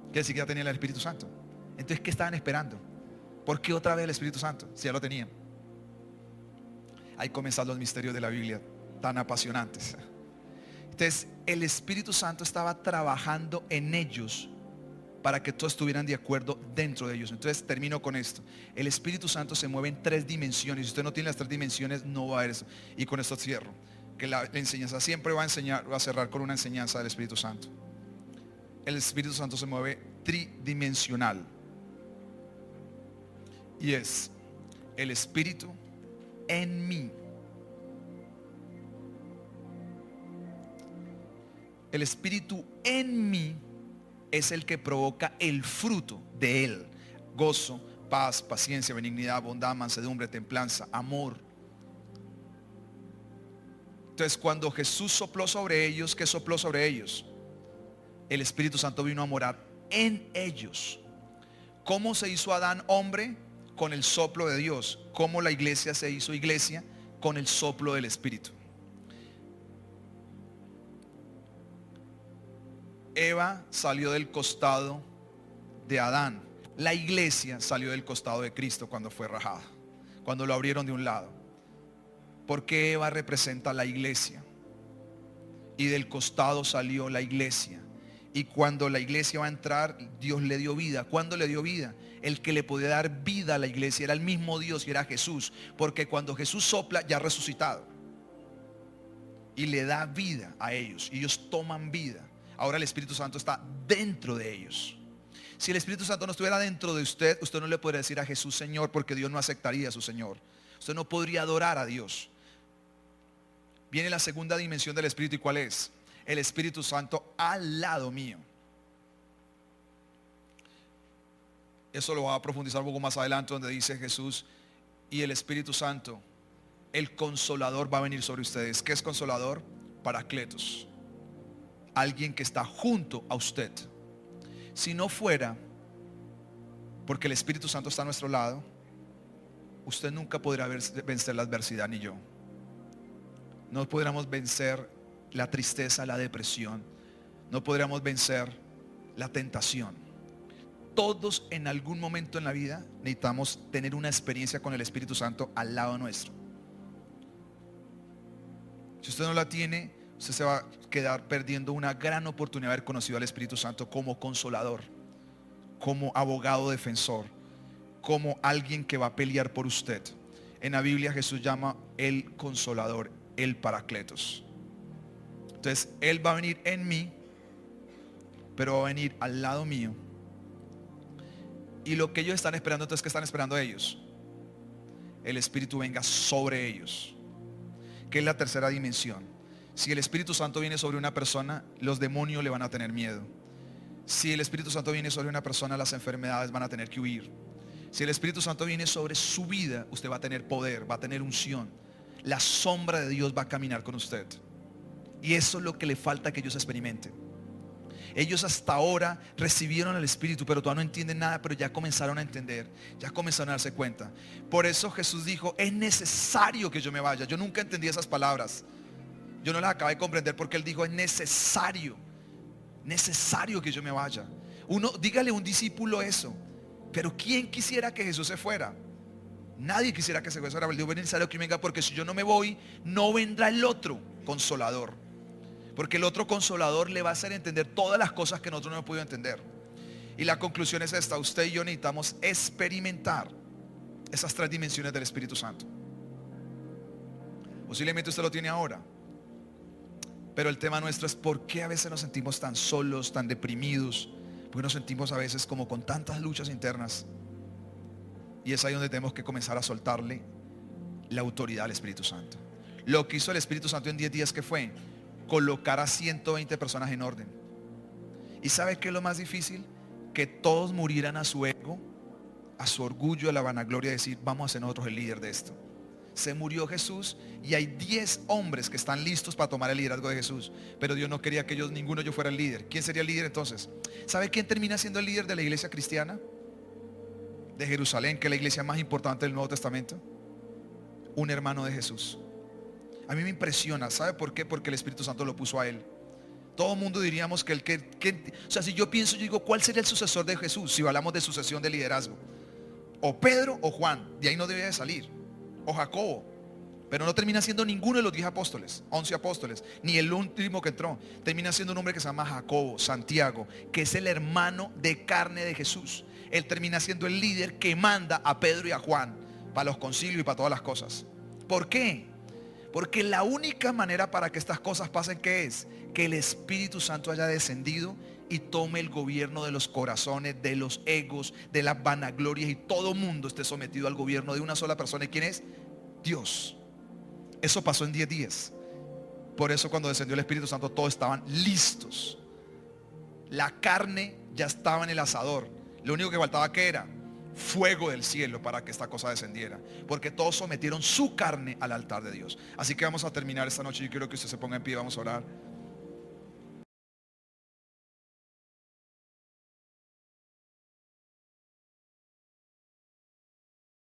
Quiere decir que ya tenían el Espíritu Santo. Entonces, ¿qué estaban esperando? ¿Por qué otra vez el Espíritu Santo? Si ya lo tenían. Ahí comienzan los misterios de la Biblia tan apasionantes. Entonces, el Espíritu Santo estaba trabajando en ellos para que todos estuvieran de acuerdo dentro de ellos. Entonces termino con esto. El Espíritu Santo se mueve en 3 dimensiones. Si usted no tiene las 3 dimensiones, no va a ver eso. Y con esto cierro. Que la enseñanza siempre va a cerrar con una enseñanza del Espíritu Santo. El Espíritu Santo se mueve tridimensional. Y es el Espíritu en mí. El Espíritu en mí es el que provoca el fruto de Él: gozo, paz, paciencia, benignidad, bondad, mansedumbre, templanza, amor. Entonces, cuando Jesús sopló sobre ellos, ¿qué sopló sobre ellos? El Espíritu Santo vino a morar en ellos. ¿Cómo se hizo Adán hombre? Con el soplo de Dios. ¿Cómo la iglesia se hizo iglesia? Con el soplo del Espíritu. Eva salió del costado de Adán. La iglesia salió del costado de Cristo cuando fue rajada, cuando lo abrieron de un lado. Porque Eva representa a la iglesia y del costado salió la iglesia. Y cuando la iglesia va a entrar, Dios le dio vida. ¿Cuándo le dio vida? El que le podía dar vida a la iglesia era el mismo Dios y era Jesús. Porque cuando Jesús sopla, ya ha resucitado y le da vida a ellos, y ellos toman vida. Ahora el Espíritu Santo está dentro de ellos. Si el Espíritu Santo no estuviera dentro de usted, usted no le podría decir a Jesús Señor, porque Dios no aceptaría a su Señor. Usted no podría adorar a Dios. Viene la segunda dimensión del Espíritu. ¿Y cuál es? El Espíritu Santo al lado mío. Eso lo va a profundizar un poco más adelante, donde dice Jesús: y el Espíritu Santo, el Consolador, va a venir sobre ustedes. ¿Qué es Consolador? Paracletos. Alguien que está junto a usted. Si no fuera porque el Espíritu Santo está a nuestro lado, usted nunca podrá vencer la adversidad, ni yo. No podríamos vencer la tristeza, la depresión. No podríamos vencer la tentación. Todos en algún momento en la vida necesitamos tener una experiencia con el Espíritu Santo al lado nuestro. Si usted no la tiene, usted se va a quedar perdiendo una gran oportunidad de haber conocido al Espíritu Santo como consolador, como abogado defensor, como alguien que va a pelear por usted. En la Biblia Jesús llama el Consolador, el Paracletos. Entonces Él va a venir en mí, pero va a venir al lado mío. Y lo que ellos están esperando, entonces, ¿qué están esperando ellos? El Espíritu venga sobre ellos, que es la tercera dimensión. Si el Espíritu Santo viene sobre una persona, los demonios le van a tener miedo. Si el Espíritu Santo viene sobre una persona, las enfermedades van a tener que huir. Si el Espíritu Santo viene sobre su vida, usted va a tener poder, va a tener unción. La sombra de Dios va a caminar con usted. Y eso es lo que le falta que ellos experimenten. Ellos hasta ahora recibieron el Espíritu, pero todavía no entienden nada, pero ya comenzaron a entender, ya comenzaron a darse cuenta. Por eso Jesús dijo: es necesario que yo me vaya. Yo nunca entendí esas palabras. Yo no las acabé de comprender, porque Él dijo: es necesario que yo me vaya. Dígale a un discípulo eso. Pero ¿quién quisiera que Jesús se fuera? Nadie quisiera que se fuera. Dios, es necesario que venga, porque si yo no me voy, no vendrá el otro consolador. Porque el otro consolador le va a hacer entender todas las cosas que nosotros no hemos podido entender. Y la conclusión es esta: usted y yo necesitamos experimentar esas tres dimensiones del Espíritu Santo. Posiblemente usted lo tiene ahora, pero el tema nuestro es por qué a veces nos sentimos tan solos, tan deprimidos, porque nos sentimos a veces como con tantas luchas internas. Y es ahí donde tenemos que comenzar a soltarle la autoridad al Espíritu Santo. Lo que hizo el Espíritu Santo en 10 días, ¿qué fue? Colocar a 120 personas en orden. ¿Y sabe qué es lo más difícil? Que todos murieran a su ego, a su orgullo, a la vanagloria de decir, vamos a ser nosotros el líder de esto. Se murió Jesús y hay 10 hombres que están listos para tomar el liderazgo de Jesús, pero Dios no quería que ninguno de ellos fuera el líder. ¿Quién sería el líder entonces? ¿Sabe quién termina siendo el líder de la iglesia cristiana de Jerusalén, que es la iglesia más importante del Nuevo Testamento? Un hermano de Jesús. A mí me impresiona. ¿Sabe por qué? Porque el Espíritu Santo lo puso a él. Todo el mundo diríamos que o sea, si yo pienso, yo digo, ¿cuál sería el sucesor de Jesús? Si hablamos de sucesión de liderazgo, o Pedro o Juan, de ahí no debe de salir, o Jacobo, pero no termina siendo ninguno de los 10 apóstoles, 11 apóstoles, ni el último que entró. Termina siendo un hombre que se llama Jacobo, Santiago, que es el hermano de carne de Jesús. Él termina siendo el líder que manda a Pedro y a Juan para los concilios y para todas las cosas. ¿Por qué? Porque la única manera para que estas cosas pasen, ¿qué es? Que el Espíritu Santo haya descendido y tome el gobierno de los corazones, de los egos, de las vanaglorias, y todo mundo esté sometido al gobierno de una sola persona. ¿Y quién es? Dios. Eso pasó en 10 días. Por eso cuando descendió el Espíritu Santo, todos estaban listos. La carne ya estaba en el asador. Lo único que faltaba, ¿qué era? Fuego del cielo para que esta cosa descendiera, porque todos sometieron su carne al altar de Dios. Así que vamos a terminar esta noche. Yo quiero que usted se ponga en pie, vamos a orar.